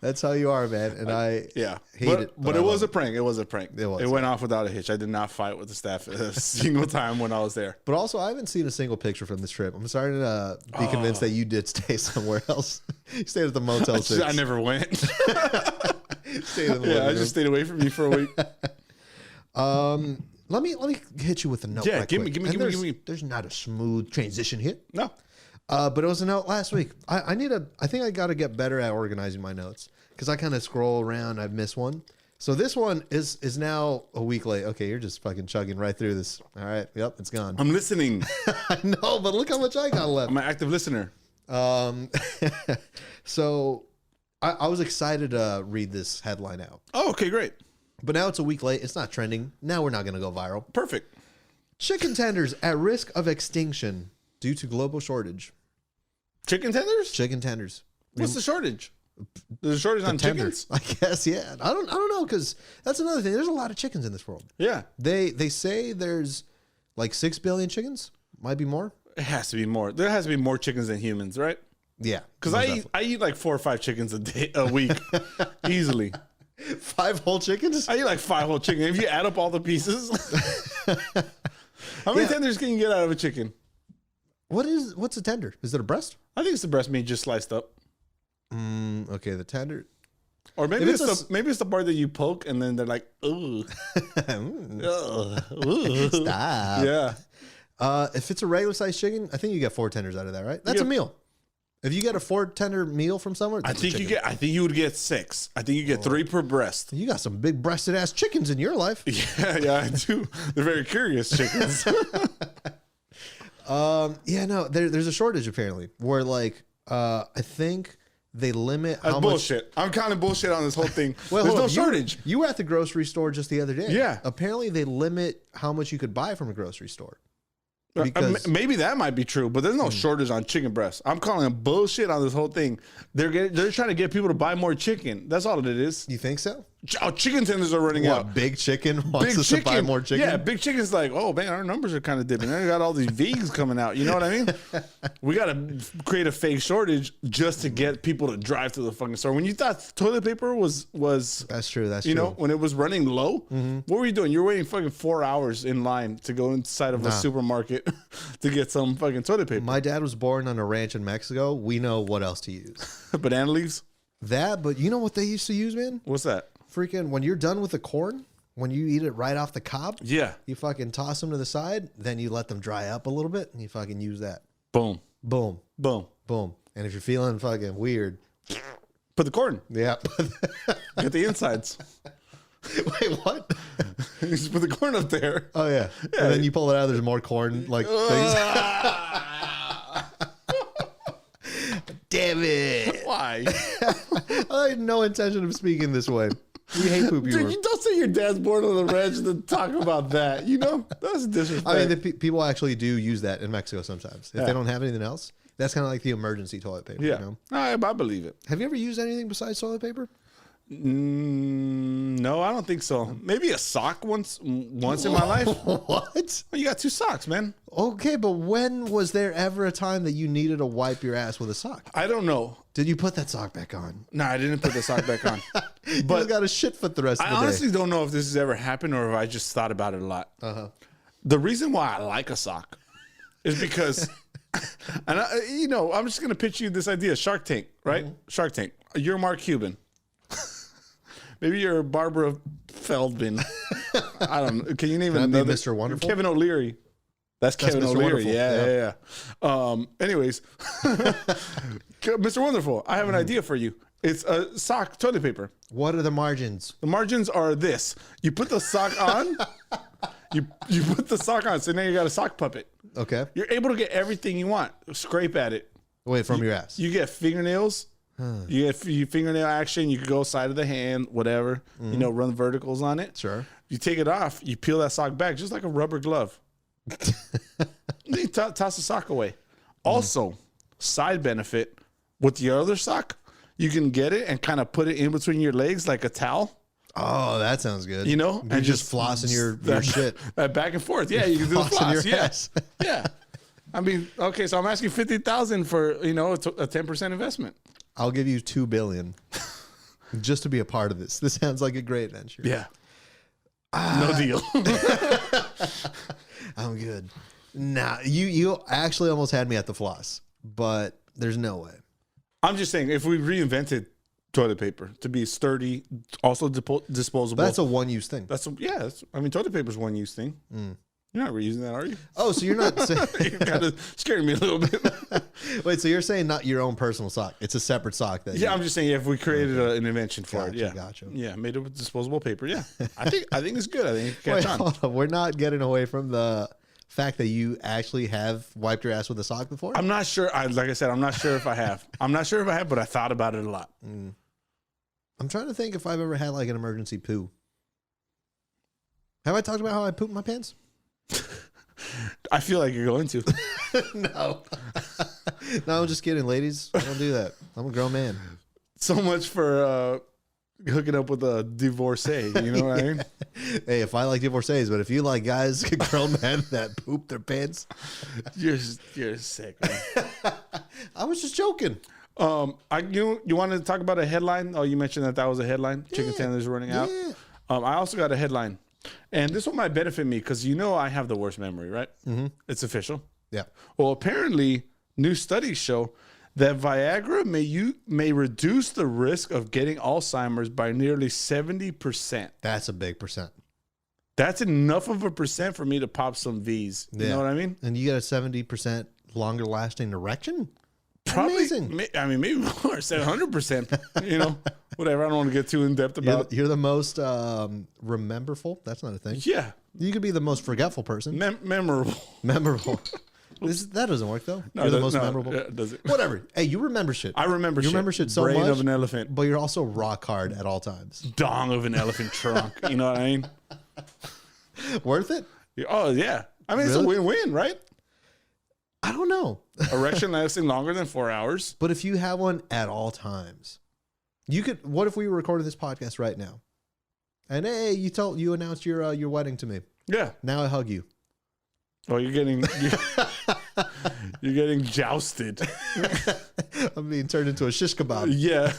That's how you are, man. And I hate it. But it was a prank. It was a prank. It was. It went off without a hitch. I did not fight with the staff a single time when I was there. But also, I haven't seen a single picture from this trip. I'm starting to be convinced that you did stay somewhere else. You stayed at the Motel 6. I never went. Stayed in the living I room. just stayed away from you for a week. Let me hit you with a note. Yeah, right give me. quick. There's not a smooth transition here. No. But it was a note last week. I think I got to get better at organizing my notes because I kind of scroll around. I've missed one. So this one is now a week late. Okay, you're just fucking chugging right through this. All right. Yep, it's gone. I'm listening. I know, but look how much I got left. I'm an active listener. So I was excited to read this headline out. Oh, okay, great. But now it's a week late. It's not trending. Now we're not going to go viral. Perfect. Chicken tenders at risk of extinction due to global shortage. Chicken tenders? Chicken tenders. What's the shortage? There's a shortage on Tenders, chickens? I guess, yeah. I don't know, because that's another thing. There's a lot of chickens in this world. Yeah. They say there's like 6 billion chickens. Might be more. It has to be more. There has to be more chickens than humans, right? Yeah. Because I eat like 4 or 5 chickens a week. Easily. 5 whole chickens? I eat like 5 whole chickens. If you add up all the pieces. How many tenders can you get out of a chicken? What's a tender? Is it a breast? I think it's the breast meat just sliced up. Okay, the tender. Or maybe it's the part that you poke and then they're like, ooh. Stop. Yeah. If it's a regular sized chicken, I think you get 4 tenders out of that, right? That's a meal. If you get a 4 tender meal from somewhere, I think you would get 6. I think you get 3 per breast. You got some big breasted ass chickens in your life. Yeah, I do. They're very curious chickens. There's a shortage apparently where like I think they limit how That's bullshit. I'm kind of bullshit on this whole thing. Well, there's hold no up. shortage. You were at the grocery store just the other day. Yeah. Apparently they limit how much you could buy from a grocery store. Because Maybe that might be true, but there's no shortage on chicken breasts. I'm calling bullshit on this whole thing. They're trying to get people to buy more chicken. That's all it is. you think so? chicken tenders are running out. What, Big Chicken wants us to buy more chicken? Yeah, Big Chicken's like, oh man, our numbers are kind of dipping. Then we got all these vegans coming out. You know what I mean? We got to create a fake shortage just to get people to drive to the fucking store. When you thought toilet paper was That's true. That's you true. know, when it was running low, what were you doing? You were waiting fucking 4 hours in line to go inside of a supermarket to get some fucking toilet paper. My dad was born on a ranch in Mexico. We know what else to use. Banana leaves? That, but you know what they used to use, man? What's that? Freaking, when you're done with the corn, when you eat it right off the cob, Yeah. you fucking toss them to the side, then you let them dry up a little bit, and you fucking use that. Boom. Boom. Boom. Boom. And if you're feeling fucking weird, Put the corn. yeah. Get the insides. Wait, what? You just put the corn up there. Oh, yeah. And then you pull it out, there's more corn, like things. Damn it. Why? I had no intention of speaking this way. We hate poop Dude, humor. you don't say your dad's born on the ranch to talk about that. You know? That's disrespect. I mean, people actually do use that in Mexico sometimes. If they don't have anything else, that's kind of like the emergency toilet paper. yeah. You know? I believe it. Have you ever used anything besides toilet paper? No, I don't think so. Maybe a sock once in my life. What? Well, you got 2 socks, man. Okay, but when was there ever a time that you needed to wipe your ass with a sock? I don't know. Did you put that sock back on? No, I didn't put the sock back on. You But just got a shit foot the rest of I the day. honestly don't know if this has ever happened or if I just thought about it a lot. The reason why I like a sock is because, and I'm just going to pitch you this idea. Shark Tank, right? Shark Tank. You're Mark Cuban. Maybe you're Barbara Feldman. I don't know. Can you name Can I be another? Mr. Wonderful? Kevin O'Leary. That's Kevin Mr. O'Leary. Wonderful. Yeah. Anyways, Mr. Wonderful, I have an idea for you. It's a sock toilet paper. What are the margins? The margins are this. You put the sock on. You put the sock on. So now you got a sock puppet. Okay. You're able to get everything you want. Scrape at it. Wait, from your ass. You get fingernails. You get your fingernail action. You can go side of the hand, whatever. Run verticals on it. Sure. You take it off. You peel that sock back just like a rubber glove. Then you toss the sock away. Also, side benefit with the other sock, you can get it and kind of put it in between your legs like a towel. Oh, that sounds good. You're and just flossing your shit. Back and forth. Yeah, you can do the Flossing floss. your Yeah. ass. Yeah. I mean, okay, so I'm asking 50,000 for, a 10% investment. I'll give you $2 billion just to be a part of this. This sounds like a great venture. Yeah. No deal. I'm good. Nah, you actually almost had me at the floss, but there's no way. I'm just saying, if we reinvented toilet paper to be sturdy, also disposable. But that's a one-use thing. Toilet paper is one use thing. You're not reusing that, are you? Oh, so you're not saying... You're kind of scaring me a little bit. Wait, so you're saying not your own personal sock. It's a separate sock. Yeah, I'm just saying if we created an invention for it. Yeah. Gotcha. Yeah, made it with disposable paper. Yeah. I think it's good. I think it can Wait, catch on. hold on. We're not getting away from the fact that you actually have wiped your ass with a sock before? I'm not sure. Like I said, I'm not sure if I have. I'm not sure if I have, but I thought about it a lot. I'm trying to think if I've ever had like an emergency poo. Have I talked about how I poop my pants? I feel like you're going to. No. No, I'm just kidding, ladies. I don't do that. I'm a grown man. So much for hooking up with a divorcee. You know what I mean? Hey, if I like divorcees, but if you like guys, grown men that poop their pants, You're sick, man. I was just joking. You wanted to talk about a headline? Oh, you mentioned that was a headline. Chicken tenders running out. Yeah. I also got a headline, and this one might benefit me because I have the worst memory, right? Mm-hmm. It's official. Yeah. Well, apparently, new studies show that Viagra may reduce the risk of getting Alzheimer's by nearly 70%. That's a big percent. That's enough of a percent for me to pop some V's. You know what I mean? And you got a 70% longer lasting erection? Probably. Amazing. Maybe more, 700%. Whatever. I don't want to get too in depth about. You're the most rememberful. That's not a thing. Yeah, You could be the most forgetful person. memorable. Memorable. That doesn't work though. You're the most memorable. Does it? Whatever. Hey, you remember shit. I remember. You shit. remember shit so Brain much. of an elephant. But you're also rock hard at all times. Dong of an elephant trunk. You know what I mean? Worth it? Oh yeah. I mean, it's a Really? win-win, right? I don't know. Erection lasting longer than 4 hours. But if you have one at all times, you could. What if we were recording this podcast right now, And hey, you announced your wedding to me. Yeah. Now I hug you. Oh, you're getting jousted. I'm being turned into a shish kebab. Yeah.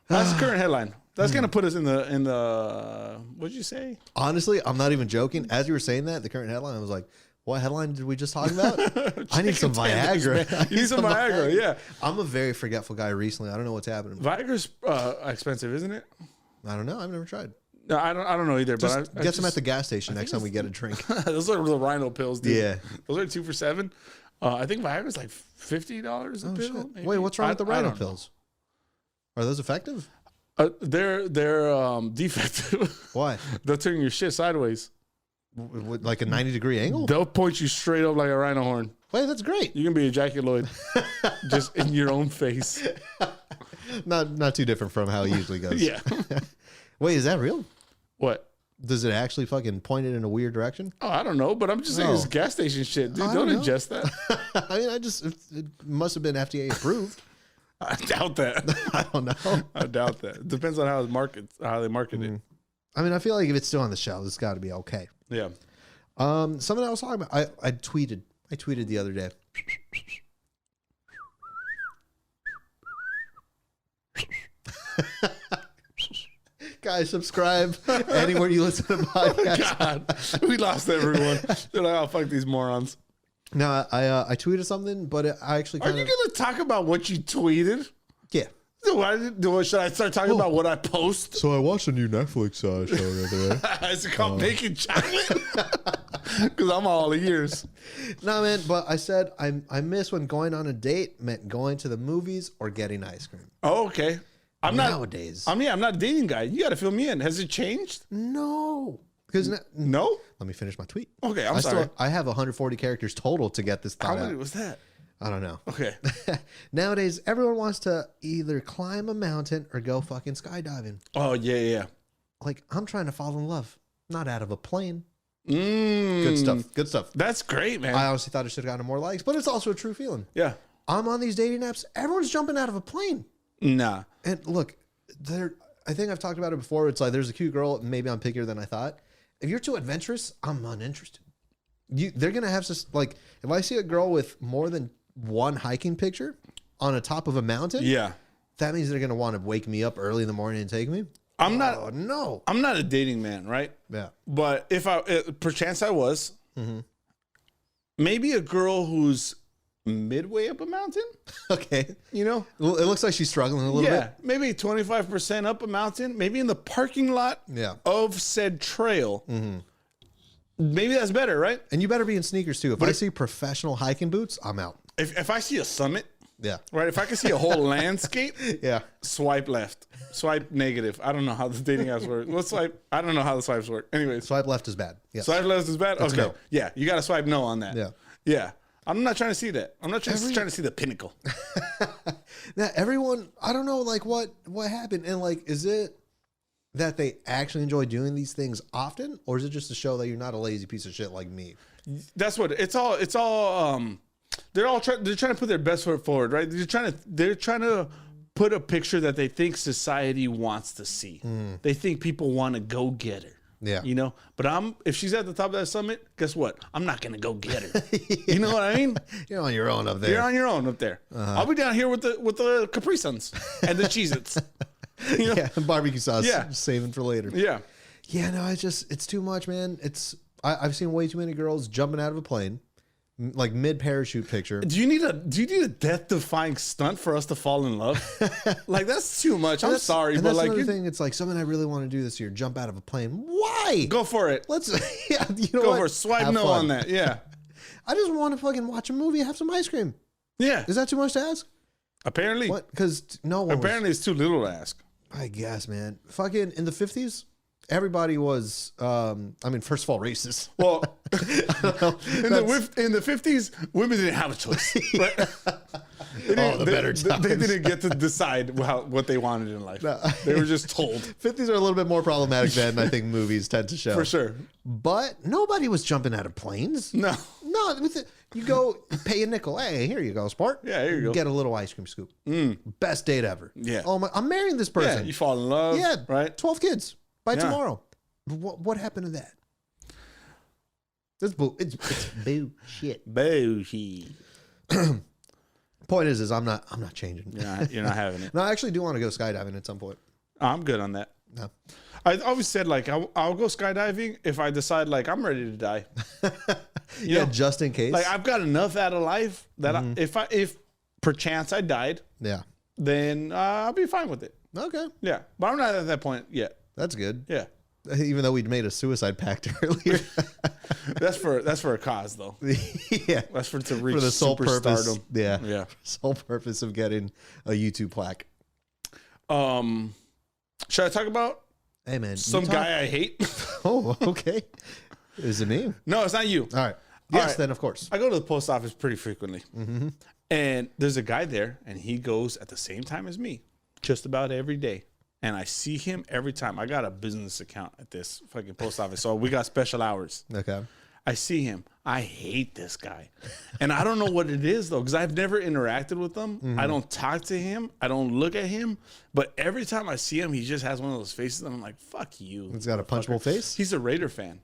That's the current headline. That's gonna put us in the what'd you say? Honestly, I'm not even joking. As you were saying that, the current headline, I was like, what headline did we just talk about? I need some Viagra. You need some Viagra, yeah. I'm a very forgetful guy recently. I don't know what's happening. Viagra's expensive, isn't it? I don't know. I've never tried. No, I don't know either. Just but get some at the gas station next time we get a drink. Those are the Rhino pills, dude. Yeah. Those are 2 for $7. I think Viagra's like $50 a pill. Shit. Maybe. Wait, what's wrong with the I Rhino don't pills? Are those effective? They're defective. Why? They'll turn your shit sideways. With like a 90-degree angle? They'll point you straight up like a rhino horn. Wait, that's great. You can be ejaculoid just in your own face. Not too different from how it usually goes. Yeah. Wait, is that real? What? Does it actually fucking point it in a weird direction? Oh, I don't know, but I'm just saying it's gas station shit, dude. I Don't don't know. ingest that. I mean, it must have been FDA approved. I doubt that. I don't know. I doubt that. It depends on how they market it. I mean, I feel like if it's still on the shelves, it's got to be okay. Yeah. Something I was talking about. I tweeted the other day. Guys, subscribe anywhere you listen to podcasts. God, we lost everyone. They're like, oh, fuck these morons. No, I tweeted something, but I actually Are you going to talk about what you tweeted? yeah. Should I start talking about what I post? So I watched a new Netflix show the other day. Is it called Making Chocolate? Because I'm all ears. No, man, but I said I miss when going on a date meant going to the movies or getting ice cream. Oh, okay. Nowadays. I'm not a dating guy. You got to fill me in. Has it changed? No. Because No? let me finish my tweet. Okay, I'm sorry. I have 140 characters total to get this How thought many out. was that? I don't know. Okay. Nowadays, everyone wants to either climb a mountain or go fucking skydiving. Oh, yeah. Like, I'm trying to fall in love, not out of a plane. Good Good stuff. That's great, man. I honestly thought it should have gotten more likes, but it's also a true feeling. Yeah. I'm on these dating apps. Everyone's jumping out of a plane. Nah. And look, I think I've talked about it before. It's like there's a cute girl. Maybe I'm pickier than I thought. If you're too adventurous, I'm uninterested. They're gonna have to like. If I see a girl with more than one hiking picture on a top of a mountain, Yeah. that means they're gonna want to wake me up early in the morning and take me. I'm not. Oh no. I'm not a dating man, right? Yeah. But if perchance I was, maybe a girl who's midway up a mountain, Okay. you know? Well, it looks like she's struggling a little Yeah, bit. maybe 25% up a mountain, maybe in the parking lot Yeah. of said trail. Maybe that's better, right? And you better be in sneakers too. If I see professional hiking boots, I'm out. If I see a summit, Yeah. right? If I can see a whole landscape, Yeah. swipe left, swipe negative. I don't know how the dating apps work. Let's swipe. I don't know how the swipes work. Anyways, Swipe left is bad. Yeah. swipe left is bad. Okay, no. yeah, you got to swipe no on that. Yeah. yeah. I'm not trying to see that. I'm not trying to see the pinnacle. Now everyone, I don't know, like what happened, and like, is it that they actually enjoy doing these things often, or is it just to show that you're not a lazy piece of shit like me? That's what it's all. It's all. They're trying to put their best foot forward, right? They're trying to put a picture that they think society wants to see. They think people want to go get her. Yeah. You know, but if she's at the top of that summit, guess what? I'm not going to go get her. You know what I mean? You're on your own up there. You're on your own up there. I'll be down here with the Capri Suns and the Cheez-Its. You know? Yeah, barbecue sauce. Yeah. Just saving for later. Yeah. Yeah, no, it's too much, man. I've seen way too many girls jumping out of a plane, like mid parachute picture. Do you need a death-defying stunt for us to fall in love? Like that's too much. I'm sorry, And but that's like another thing. It's like something I really want to do this year: jump out of a plane. Why? go for it. Let's. Yeah, you know Go what? for it. Swipe Have no fun. on that. Yeah. I just want to fucking watch a movie and have some ice cream. Yeah. Is that too much to ask? Apparently. What? Because no one. Apparently, it's too little to ask. I guess, man. Fucking in the 50s, everybody was. I mean, first of all, racist. Well, in the 50s, women didn't have a choice. Right? The better times. They didn't get to decide what they wanted in life. They were just told. 50s are a little bit more problematic than I think movies tend to show. For sure. But nobody was jumping out of planes. No. No, you go pay a nickel. Hey, here you go, sport. Yeah, here you go. Get a little ice cream scoop. Best date ever. Yeah. Oh my, I'm marrying this Yeah, person. you fall in love. Yeah, right. 12 kids by Yeah. tomorrow. What happened to that? It's bullshit. Bougie. Point is I'm not changing. You're not having it. No, I actually do want to go skydiving at some point. I'm good on that. No. I always said like I'll go skydiving if I decide like I'm ready to die. You know? Just in case. Like I've got enough out of life that if perchance I died, Yeah. then I'll be fine with it. Okay. Yeah, but I'm not at that point yet. That's good. Yeah, Even though we'd made a suicide pact earlier. that's for a cause though. Yeah. That's to reach For the sole purpose. superstardom. Yeah. Yeah. Sole purpose of getting a YouTube plaque. Should I talk about Hey man. some guy I hate? Oh, okay. Is it me? No, it's not you. All right. Yes, right. then of course. I go to the post office pretty frequently. And there's a guy there, and he goes at the same time as me, just about every day. And I see him every time. I got a business account at this fucking post office, so we got special hours. Okay. I see him. I hate this guy. And I don't know what it is, though, because I've never interacted with him. I don't talk to him. I don't look at him. But every time I see him, he just has one of those faces, and I'm like, fuck you. He's got a punchable face. He's a Raider fan.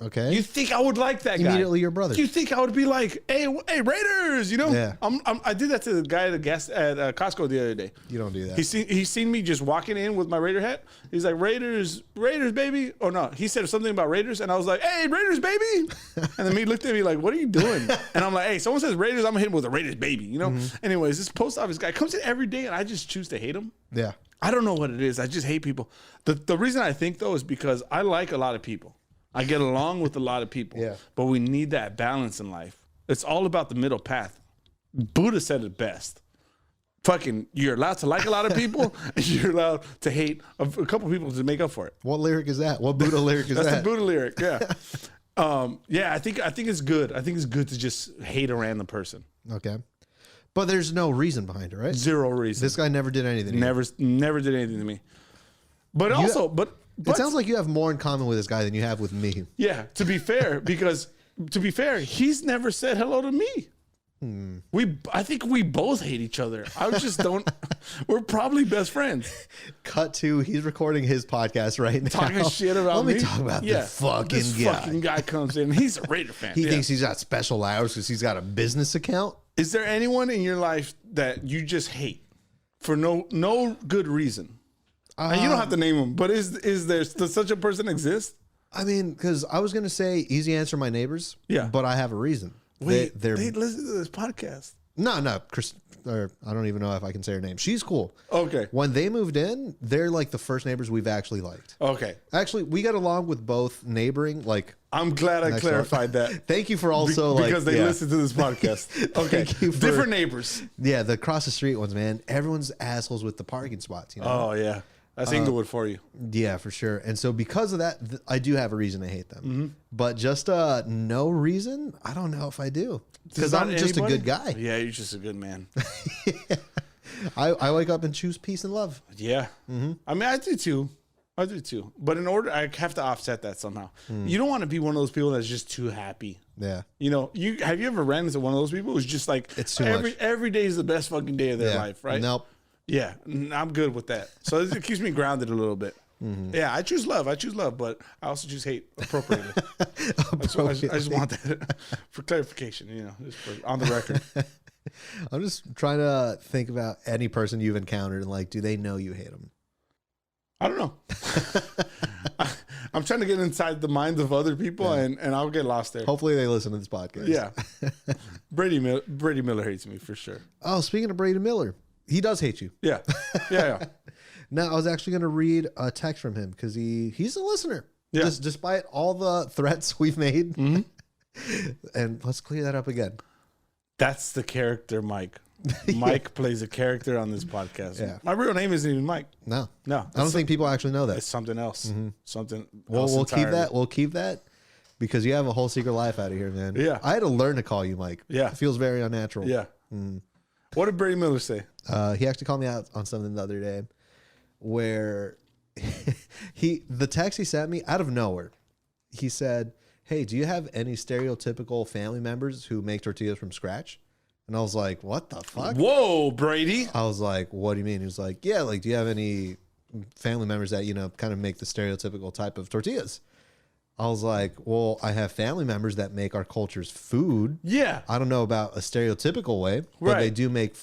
Okay. You think I would like that guy? Immediately your brother. You think I would be like, hey Raiders, you know? Yeah. I did that to the guy at the gas at Costco the other day. You don't do that. He's seen me just walking in with my Raider hat. He's like, Raiders, baby. Oh no, he said something about Raiders, and I was like, hey, Raiders, baby. And then he looked at me like, what are you doing? And I'm like, hey, someone says Raiders, I'm gonna hit him with a Raiders, baby. You know? Anyways, this post office guy comes in every day, and I just choose to hate him. Yeah. I don't know what it is. I just hate people. The reason I think though is because I like a lot of people. I get along with a lot of people. Yeah. But we need that balance in life. It's all about the middle path. Buddha said it best. Fucking, you're allowed to like a lot of people, and you're allowed to hate a couple people to make up for it. What lyric is that? What Buddha lyric is That's that? the Buddha lyric. Yeah. Yeah. I think it's good. I think it's good to just hate a random person. Okay. But there's no reason behind it, right? Zero reason. This guy never did anything. never did anything to me. But also, but It sounds like you have more in common with this guy than you have with me. yeah, to be fair, he's never said hello to me. I think we both hate each other. I just don't. We're probably best friends. Cut to, he's recording his podcast right now. Talking shit about Let me. me talk about the fucking this guy. fucking guy comes in. He's a Raider fan. He Yeah. thinks he's got special hours because he's got a business account. Is there anyone in your life that you just hate for no good reason? And you don't have to name them, but does such a person exist? I mean, because I was going to say easy answer, my neighbors. Yeah. But I have a reason. Wait, they're they listen to this podcast. No, Chris, or I don't even know if I can say her name. She's cool. Okay. When they moved in, they're like the first neighbors we've actually liked. Okay. Actually, we got along with both neighboring, like. I'm glad I Next clarified that. Thank you for also because they listen to this podcast. Okay. Thank you for- Different neighbors. Yeah, the across the street ones, man. Everyone's assholes with the parking spots, you know? Oh yeah. That's Inglewood for you. Yeah, for sure. And so because of that, I do have a reason to hate them. But just no reason, I don't know if I do. Because I'm just a good guy. Yeah, you're just a good man. I wake up and choose peace and love. Yeah. I mean, I do too. But in order, I have to offset that somehow. You don't want to be one of those people that's just too happy. Yeah. You know, have you ever ran into one of those people who's just like, It's too much. every day is the best fucking day of their Yeah. life, right? Nope. Yeah, I'm good with that. So it keeps me grounded a little bit. Yeah, I choose love, but I also choose hate appropriately. I just want that for clarification, you know, just on the record. I'm just trying to think about any person you've encountered and like, do they know you hate them? I don't know. I'm trying to get inside the minds of other people, and I'll get lost there. Hopefully they listen to this podcast. Yeah. Brady Miller hates me for sure. Oh, speaking of Brady Miller, he does hate you. Yeah. Yeah. Now, I was actually going to read a text from him because he's a listener. Yeah. Despite all the threats we've made. And let's clear that up again. That's the character, Mike. Mike plays a character on this podcast. Yeah. My real name isn't even Mike. No. No. I don't think people actually know that. It's something else. Something Well, else we'll keep entirely. that. We'll keep that because you have a whole secret life out of here, man. Yeah. I had to learn to call you Mike. Yeah. It feels very unnatural. Yeah. What did Brady Miller say? He actually called me out on something the other day where the text he sent me out of nowhere, he said, hey, do you have any stereotypical family members who make tortillas from scratch? And I was like, what the fuck? Whoa, Brady. I was like, what do you mean? He was like, yeah, like, do you have any family members that, kind of make the stereotypical type of tortillas? I was like, well, I have family members that make our culture's food. Yeah. I don't know about a stereotypical way, but they do make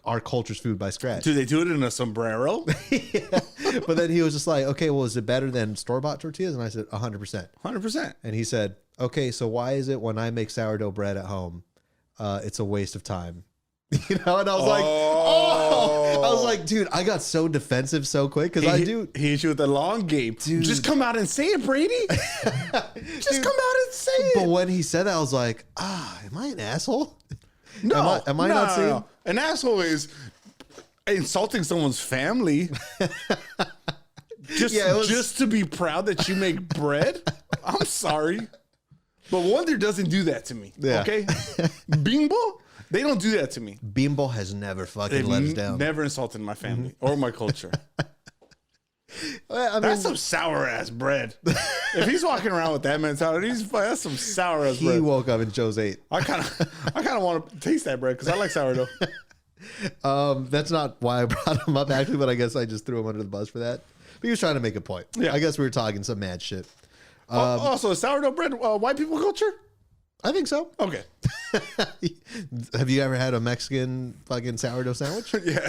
our culture's food by scratch. Do they do it in a sombrero? Yeah. But then he was just like, okay, well, is it better than store-bought tortillas? And I said, 100%. 100%. And he said, okay, so why is it when I make sourdough bread at home, it's a waste of time? And I was like, I was like, dude, I got so defensive so quick because I do. He hit you with the long game. Dude. Just come out and say it, Brady. Just come out and say it. But when he said that, I was like, am I an asshole? No. Am I not saying? No. An asshole is insulting someone's family. Just to be proud that you make bread. I'm sorry. But Wonder doesn't do that to me. Yeah. Okay? Bimbo? They don't do that to me. Bimbo has never fucking let us down. Never insulted my family or my culture. I mean, that's some sour ass bread. If he's walking around with that mentality, that's some sour ass bread. He woke up and chose 8. I kind of want to taste that bread because I like sourdough. That's not why I brought him up actually, but I guess I just threw him under the bus for that. But he was trying to make a point. Yeah, I guess we were talking some mad shit. Also, sourdough bread, white people culture? I think so. Okay. Have you ever had a Mexican fucking sourdough sandwich? Yeah.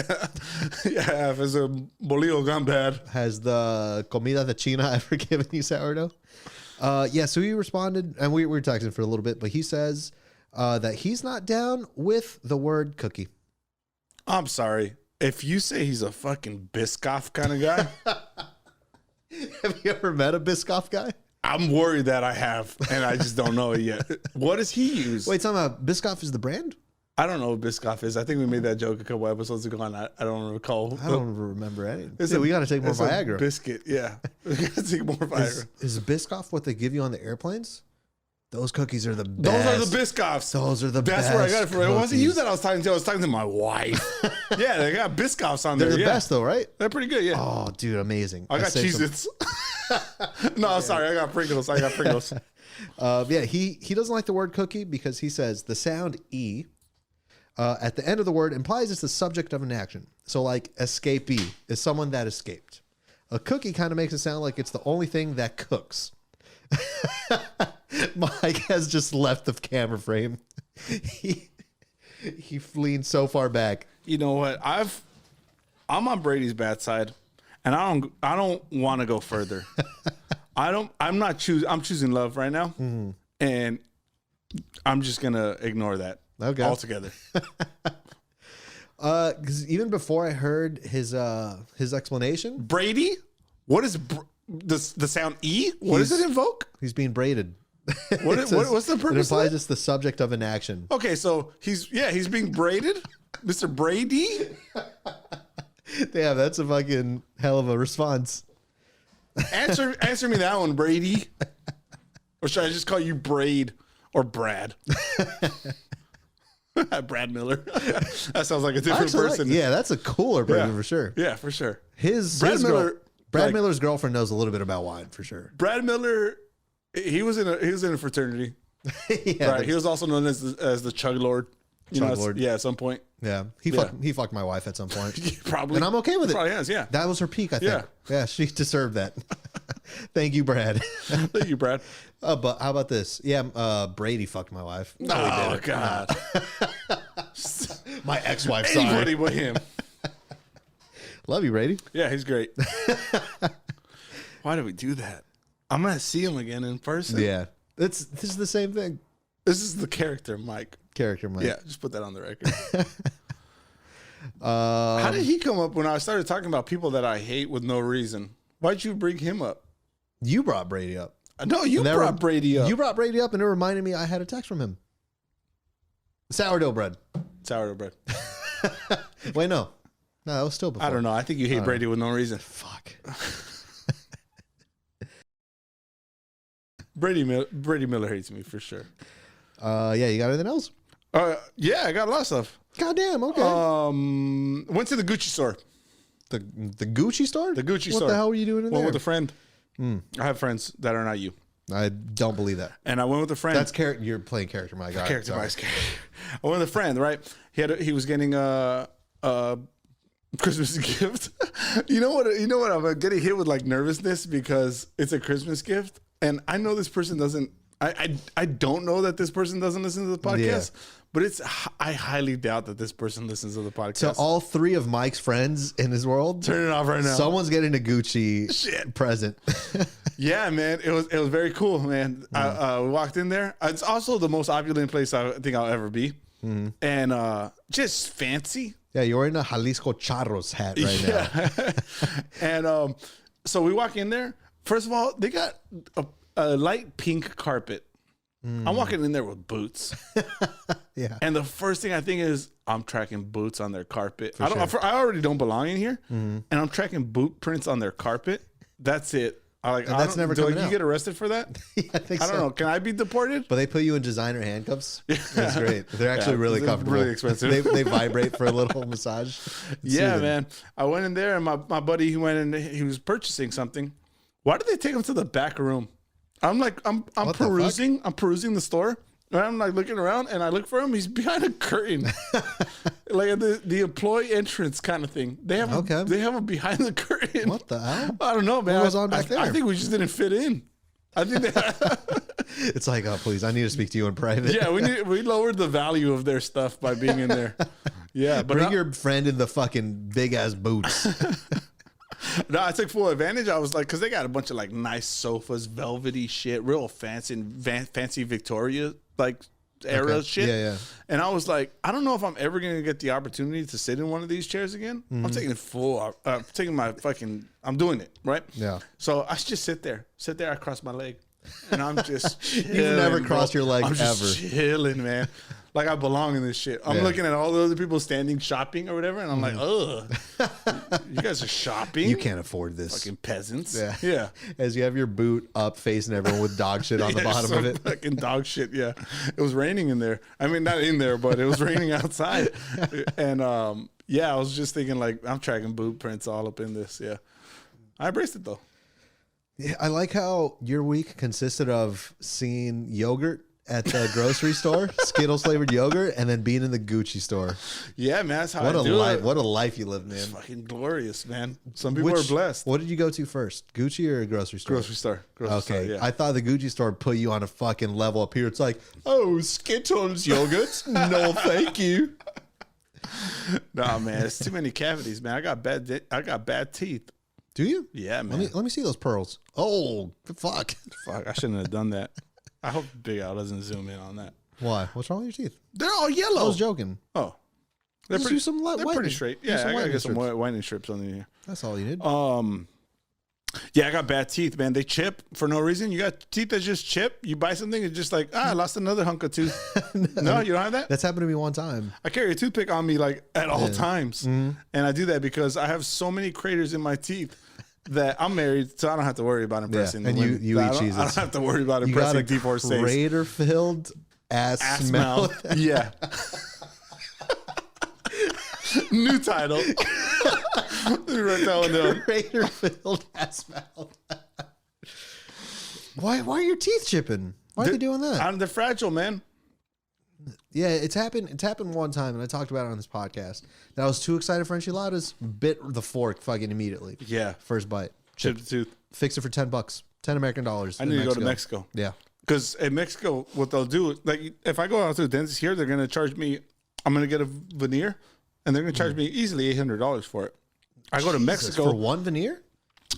Yeah. If it's a bolillo gone bad. Has the comida de China ever given you sourdough? Yeah. So he responded, and we were texting for a little bit, but he says that he's not down with the word cookie. I'm sorry. If you say he's a fucking Biscoff kind of guy. Have you ever met a Biscoff guy? I'm worried that I have, and I just don't know it yet. What does he use? Wait, talking about Biscoff is the brand? I don't know what Biscoff is. I think we made that joke a couple episodes ago, and I don't recall. I don't remember any. We got to take more Viagra. Biscuit, yeah. We got to take more Viagra. Is Biscoff what they give you on the airplanes? Those cookies are the best. Those are the Biscoffs. Those are the best. That's where I got it from. It wasn't you that I was talking to. I was talking to my wife. Yeah, they got Biscoffs on there. They're the best, though, right? They're pretty good, yeah. Oh, dude, amazing. I got Cheez-Its. No, I'm sorry. I got Pringles. Yeah, he doesn't like the word cookie because he says the sound E at the end of the word implies it's the subject of an action. So like escapee is someone that escaped. A cookie kind of makes it sound like it's the only thing that cooks. Mike has just left the camera frame. He leaned so far back. You know what? I'm on Brady's bad side. And I don't want to go further. I'm choosing love right now. Mm-hmm. And I'm just going to ignore that altogether. Because even before I heard his explanation. Brady? What is the sound E? What does it invoke? He's being braided. What's the purpose? It implies it's the subject of an action. Okay, so he's being braided? Mr. Brady? Damn, that's a fucking hell of a response. Answer me that one, Brady. Or should I just call you Braid or Brad? Brad Miller. That sounds like a different person. Yeah, that's a cooler Brady for sure. Yeah, for sure. Brad Miller's girlfriend knows a little bit about wine for sure. Brad Miller, he was in a fraternity. Yeah, right. He was also known as the Chug Lord. Lord. Yeah, at some point. Yeah. He fucked my wife at some point. Probably. And I'm okay with it. Probably has, yeah. That was her peak, I think. Yeah, she deserved that. Thank you, Brad. Thank you, Brad. But how about this? Yeah, Brady fucked my wife. No, oh, God. My ex-wife, anybody but him. Love you, Brady. Yeah, he's great. Why did we do that? I'm going to see him again in person. Yeah. This is the same thing. This is the character, Mike. Yeah, just put that on the record. How did he come up when I started talking about people that I hate with no reason? Why'd you bring him up? You brought Brady up. No, you brought Brady up. You brought Brady up, and it reminded me I had a text from him. Sourdough bread. Wait, no, that was still before. I don't know. I think you hate Brady with no reason. Fuck. Brady Miller hates me for sure. Yeah, you got anything else? Yeah, I got a lot of stuff. Goddamn, okay. Went to the Gucci store. The Gucci store? The Gucci store. What the hell were you doing in there? With a friend. I have friends that are not you. I don't believe that. And I went with a friend. That's character. You're playing character, my guy. Character wise. I went with a friend, right? He was getting a Christmas gift. You know what? I'm getting hit with like nervousness because it's a Christmas gift, and I know this person doesn't. I don't know that this person doesn't listen to the podcast, but I highly doubt that this person listens to the podcast. So all three of Mike's friends in his world, turn it off right now. Someone's getting a Gucci present. Yeah, man, it was very cool, man. We walked in there. It's also the most opulent place I think I'll ever be, and just fancy. Yeah, you're wearing a Jalisco Charros hat right now. And so we walk in there. First of all, they got a light pink carpet. I'm walking in there with boots. Yeah. And the first thing I think is I'm tracking boots on their carpet. I already don't belong in here, and I'm tracking boot prints on their carpet. That's it. That's never coming out. You get arrested for that? Yeah, I think I don't know. Can I be deported? But they put you in designer handcuffs. It's great. They're actually really comfortable. Really expensive. They vibrate for a little massage. Yeah, man. I went in there and my buddy, he went in, he was purchasing something. Why did they take him to the back room? I'm like, I'm perusing the store. And I'm like looking around and I look for him. He's behind a curtain. Like the employee entrance kind of thing. They have him behind the curtain. What the hell? I don't know, man. What was on back there? I think we just didn't fit in. I think it's like, oh, please, I need to speak to you in private. Yeah, we lowered the value of their stuff by being in there. Yeah, but bring your friend in the fucking big ass boots. No, I took full advantage. I was like, because they got a bunch of like nice sofas, velvety shit, real fancy Victoria like era shit. Yeah. And I was like, I don't know if I'm ever gonna get the opportunity to sit in one of these chairs again. I'm taking it full. I'm doing it right. Yeah. So I just sit there. I cross my leg, and I'm just. Chilling, You've never crossed your leg I'm ever. Just chilling, man. Like I belong in this shit. I'm looking at all the other people standing shopping or whatever, and I'm like, ugh, you guys are shopping. You can't afford this. Fucking peasants. Yeah. As you have your boot up facing everyone with dog shit on the bottom of it. Fucking dog shit. Yeah. It was raining in there. I mean, not in there, but it was raining outside. And I was just thinking like, I'm tracking boot prints all up in this. Yeah. I embraced it though. Yeah, I like how your week consisted of seeing yogurt at the grocery store, Skittles flavored yogurt, and then being in the Gucci store. Yeah, man, that's how what I do life! it. What a life you live, man! It's fucking glorious, man. Some people are blessed. What did you go to first, Gucci or grocery store? Grocery store. Okay, Yeah. I thought the Gucci store put you on a fucking level up here. It's like, oh, Skittles yogurt? No, thank you. Nah, man, it's too many cavities, man. I got bad teeth. Do you? Yeah, man. Let me see those pearls. Oh, fuck! Fuck, I shouldn't have done that. I hope Big Al doesn't zoom in on that. Why? What's wrong with your teeth? They're all yellow. I was joking. Oh, they're Just use some they're whitening. pretty straight. Use Yeah, some I gotta whitening get some strips. whitening strips on here. That's all you need. Yeah, I got bad teeth, man. They chip for no reason. You got teeth that just chip. You buy something, it's just like, I lost another hunk of tooth. No, you don't have that? That's happened to me one time. I carry a toothpick on me like at all times. And I do that because I have so many craters in my teeth that I'm married, so I don't have to worry about impressing. And you eat Cheez-Its. I don't have to worry about You got impressing a D4 crater-filled ass mouth. Yeah. New title. Let me write that one down. Crater-filled ass mouth. Why are your teeth chipping? Why are they doing that? They're fragile, man. Yeah, it's happened one time, and I talked about it on this podcast. That I was too excited for enchiladas, bit the fork fucking immediately. Yeah. First bite. Chipped the tooth. Fix it for $10. $10 American. I need to go to Mexico. Yeah. Because in Mexico, what they'll do, like if I go out to the dentist here, they're going to charge me, I'm going to get a veneer, and they're going to charge me easily $800 for it. I go to Mexico. For one veneer?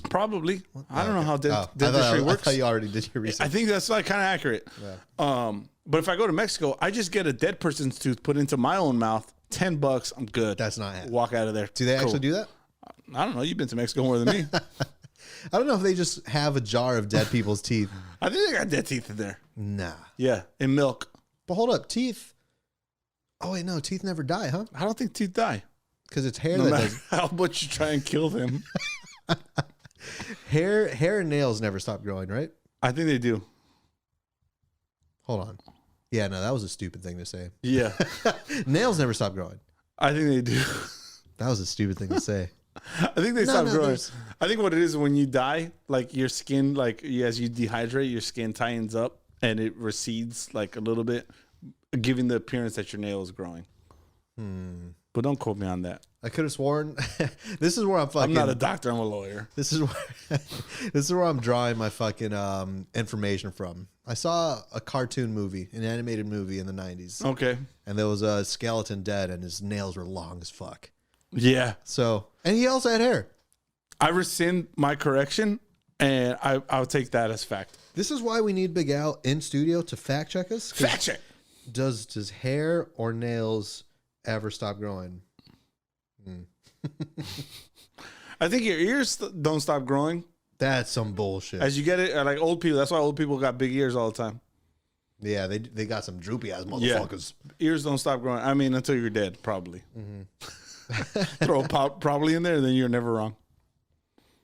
Probably. I don't know how dentistry I works. thought you already did your research. I think that's like kind of accurate. Yeah. But if I go to Mexico, I just get a dead person's tooth put into my own mouth. $10, I'm good. That's not happening. Walk out of there. Do they actually do that? I don't know. You've been to Mexico more than me. I don't know if they just have a jar of dead people's teeth. I think they got dead teeth in there. Nah. Yeah, in milk. But hold up, teeth. Oh wait, no, teeth never die, huh? I don't think teeth die. Because it's hair No that matter does. how much you try and kill them. Hair and nails never stop growing, right? I think they do. Hold on. Yeah, no, that was a stupid thing to say. Yeah, Nails never stop growing. I think they do. That was a stupid thing to say. I think they stop growing. there's- I think what it is when you die, like your skin, like as you dehydrate, your skin tightens up and it recedes like a little bit, giving the appearance that your nail is growing. But don't quote me on that. I could have sworn. This is where I'm fucking. I'm not a doctor. I'm a lawyer. This is where this is where I'm drawing my fucking information from. I saw a cartoon movie, an animated movie in the 90s. Okay. And there was a skeleton dead and his nails were long as fuck. Yeah. So, and he also had hair. I rescind my correction, and I'll take that as fact. This is why we need Big Al in studio to fact check us. 'Cause Fact check. Does hair or nails ever stop growing? I think your ears don't stop growing That's some bullshit. as you get it. Like old people, that's why old people got big ears all the time. Yeah, they got some droopy ass motherfuckers. Ears don't stop growing. I mean, until you're dead, probably. Throw a probably in there, and then you're never wrong.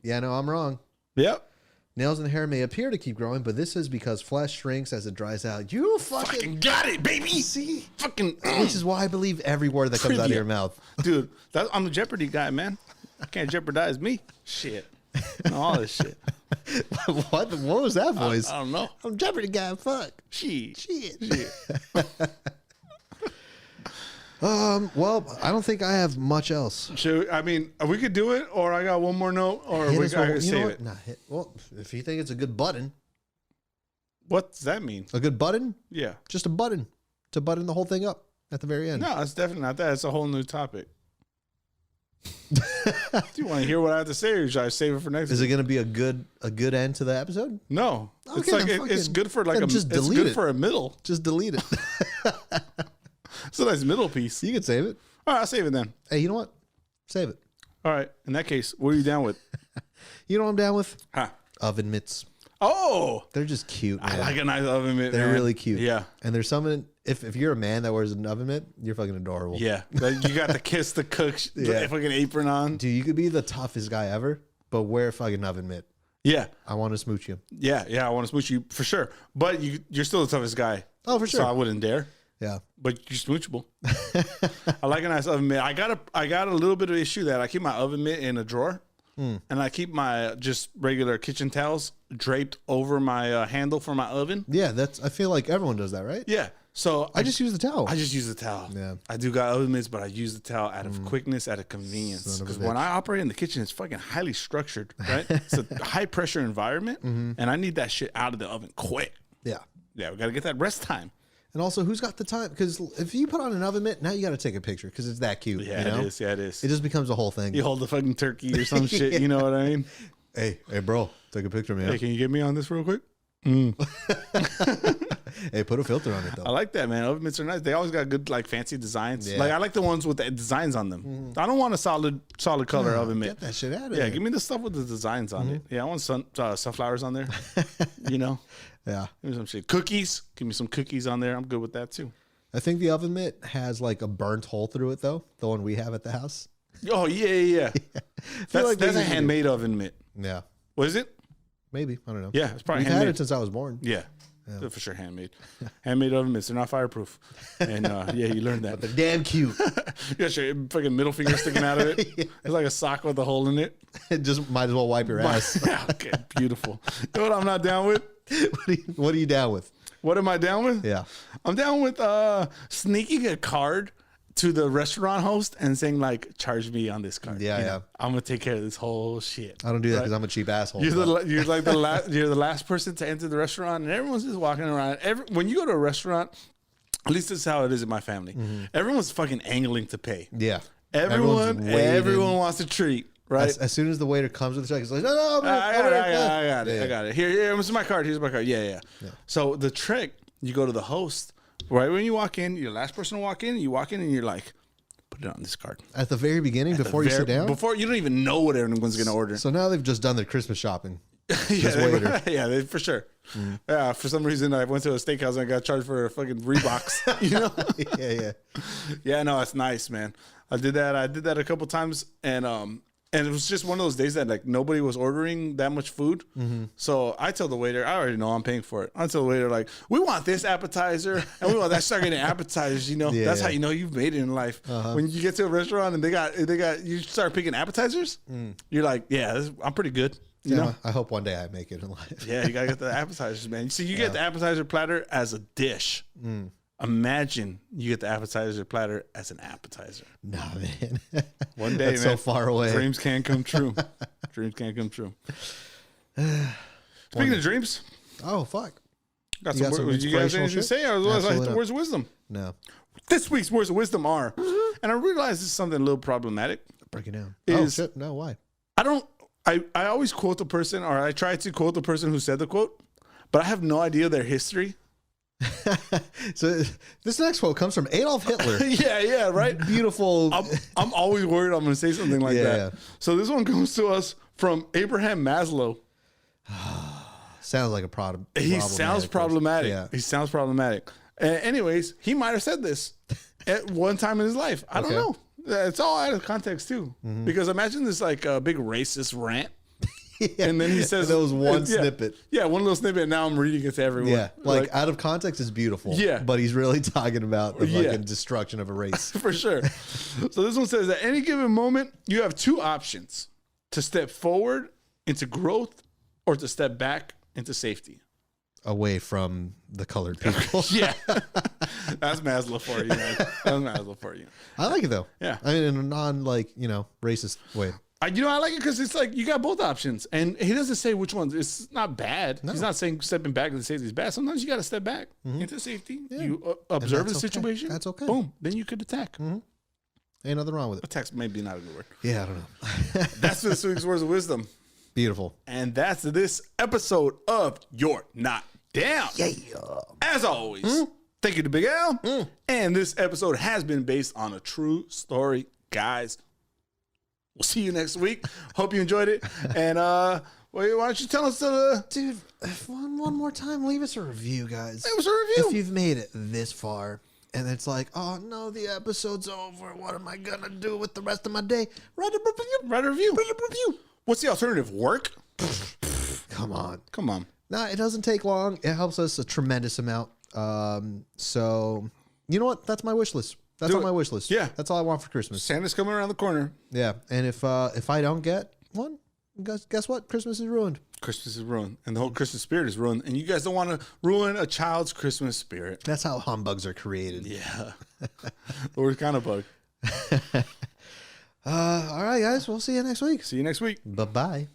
Yeah, no, I'm wrong. Yep. Nails and hair may appear to keep growing, but this is because flesh shrinks as it dries out. You fucking Got it, baby. see, Fucking. which is why I believe every word that comes out of Trivia. your mouth. Dude, I'm the Jeopardy guy, man. I can't jeopardize me. Shit. All this shit. What was that voice? I don't know. I'm Jeopardy guy. Fuck. Shit. Well, I don't think I have much else. I mean, we could do it, or I got one more note, or Hit we us got to with- you know save what? it. Nah, well, if you think it's a good button, What does that mean? a good button, Yeah. just a button to button the whole thing up at the very end. No, it's definitely not that. It's a whole new topic. Do you want to hear what I have to say, or should I save it for next Is week? it going to be a good end to the episode? No. It's Okay, like then it's fucking- good for like then a. just It's delete good it. for a middle. Just delete it. It's a nice middle piece. You can save it. All right, I'll save it then. Hey, you know what? Save it. All right. In that case, what are you down with? You know what I'm down with? Huh. Oven mitts. Oh, They're just cute, man. I like a nice oven mitt. They're man. really cute. Yeah. And there's something, if you're a man that wears an oven mitt, you're fucking adorable. Yeah. Like, you got the kiss the cook Yeah. fucking apron on. Dude, you could be the toughest guy ever, but wear a fucking oven mitt. Yeah. I want to smooch you. Yeah. Yeah. I want to smooch you for sure. But you're still the toughest guy. Oh, for sure. So I wouldn't dare. Yeah. But you're smoochable. I like a nice oven mitt. I got a little bit of issue that I keep my oven mitt in a drawer, and I keep my just regular kitchen towels draped over my handle for my oven. Yeah, I feel like everyone does that, right? Yeah. So I just use the towel. I just use the towel. Yeah. I do got oven mitts, but I use the towel out of quickness, out of convenience. Son of a Because when bitch. I operate in the kitchen, it's fucking highly structured, right? It's a high pressure environment, and I need that shit out of the oven quick. Yeah. Yeah, we got to get that rest time. And also, who's got the time? Because if you put on an oven mitt, now you got to take a picture because it's that cute. Yeah, you know? it is. Yeah, it is. It just becomes a whole thing. You hold the fucking turkey or some shit. You know what I mean? Hey, bro, take a picture, man. Hey, can you get me on this real quick? Hey, put a filter on it I though. like that, man. Oven mitts are nice. They always got good, like, fancy designs. Yeah. Like, I like the ones with the designs on them. I don't want a solid color oven mitt. Get that shit out of Yeah, there. give me the stuff with the designs on it. Yeah, I want sunflowers on there. You know, Yeah. give me some shit. Cookies. Give me some cookies on there. I'm good with that too. I think the oven mitt has like a burnt hole through it though. The one we have at the house. Oh yeah. That's like that's they a usually do. handmade oven mitt. Yeah. What is it? Maybe. I don't know. Yeah, it's probably We've had handmade. it since I was born. Yeah. They're for sure handmade. Handmade oven mitts. They're not fireproof. And yeah, you learned that. They're damn cute. You got your fucking middle finger sticking out of it. It's like a sock with a hole in it. Just might as well wipe your ass. Yeah, okay, beautiful. You know what I'm not down with? What are you down with? What am I down with? Yeah. I'm down with sneaking a card to the restaurant host and saying, like, charge me on this card. Yeah, You yeah. know, I'm gonna take care of this whole shit. I don't do that because I'm a cheap asshole. You're like you're the last person to enter the restaurant, and everyone's just walking around. When you go to a restaurant, at least this is how it is in my family. Everyone's fucking angling to pay. Yeah. Everyone Everyone's waiting. wants a treat, right? As soon as the waiter comes with the check, it's like, no, I got it. Yeah. I got it. Here, this is my card. Here's my card. Yeah. So the trick, you go to the host right when you walk in. You're the last person to walk in. You walk in and you're like, put it on this card. At the very beginning, before you sit down? Before you don't even know what everyone's gonna order. So now they've just done their Christmas shopping. Yeah, waiter. yeah, for sure. Yeah, for some reason I went to a steakhouse and I got charged for a fucking Reeboks. You know? Yeah. Yeah, no, it's nice, man. I did that a couple times, and And it was just one of those days that like nobody was ordering that much food. So I tell the waiter, I already know I'm paying for it. I tell the waiter like, we want this appetizer and we want that. Start getting appetizers. You know, that's how you know you've made it in life. When you get to a restaurant and they got you start picking appetizers. You're like, yeah, I'm pretty good. You know, I hope one day I make it in life. yeah, you gotta get the appetizers, man. See, you get the appetizer platter as a dish. Imagine you get the appetizer platter as an appetizer. Nah, man. One day, That's man, so far away. Dreams can come true. Dreams can come true. Speaking of dreams, Oh, fuck. got You some got some words. You guys inspirational anything to shit? say? Or was Absolutely like the not. words of wisdom? No. This week's words of wisdom are, and I realize this is something a little problematic. Break it down. Is- Oh, shit. No, why? I always quote the person, or I try to quote the person who said the quote, but I have no idea their history. So this next quote comes from Adolf Hitler. yeah, right. Beautiful. I'm always worried I'm going to say something like that. Yeah. So this one comes to us from Abraham Maslow. Sounds like a problem. He sounds problematic. Yeah. He sounds problematic. Anyways, he might have said this at one time in his life. I don't Okay. know. It's all out of context too. Because imagine this like a big racist rant. And then he says That was one snippet. Yeah, one little snippet. And now I'm reading it to everyone. Yeah. Like out of context is beautiful. Yeah. But he's really talking about the Yeah. fucking destruction of a race. for sure. So this one says, at any given moment, you have two options: to step forward into growth or to step back into safety. Away from the colored people. Yeah. That's Maslow for you, man. That's Maslow for you. I like it though. Yeah. I mean, in a non racist way. I like it because it's like you got both options, and he doesn't say which ones. It's not bad. He's not saying stepping back into safety is bad. Sometimes you got to step back into safety. You observe the that's okay. situation. That's okay. Boom. Then you could attack. Ain't nothing wrong with it. Attack's maybe not a good word. Yeah, I don't know. That's this week's words of wisdom, Beautiful. and that's this episode of You're Not Down. Yeah. As always, thank you to Big L. And this episode has been based on a true story, guys. We'll see you next week. Hope you enjoyed it. And why don't you tell us Dude, one more time, leave us a review, guys. it was a review. If you've made it this far and it's like, oh no, the episode's over. What am I gonna do with the rest of my day? Write a review. Write a review. Write a review. What's the alternative? Work? Come on. Come on. No, it doesn't take long. It helps us a tremendous amount. So you know what? That's my wish list. That's Do on it. my wish list. Yeah. That's all I want for Christmas. Santa's coming around the corner. Yeah. And if I don't get one, guess what? Christmas is ruined. Christmas is ruined. And the whole Christmas spirit is ruined. And you guys don't want to ruin a child's Christmas spirit. That's how humbugs are created. Yeah. The worst kind of bug. All right, guys. We'll see you next week. See you next week. Bye-bye.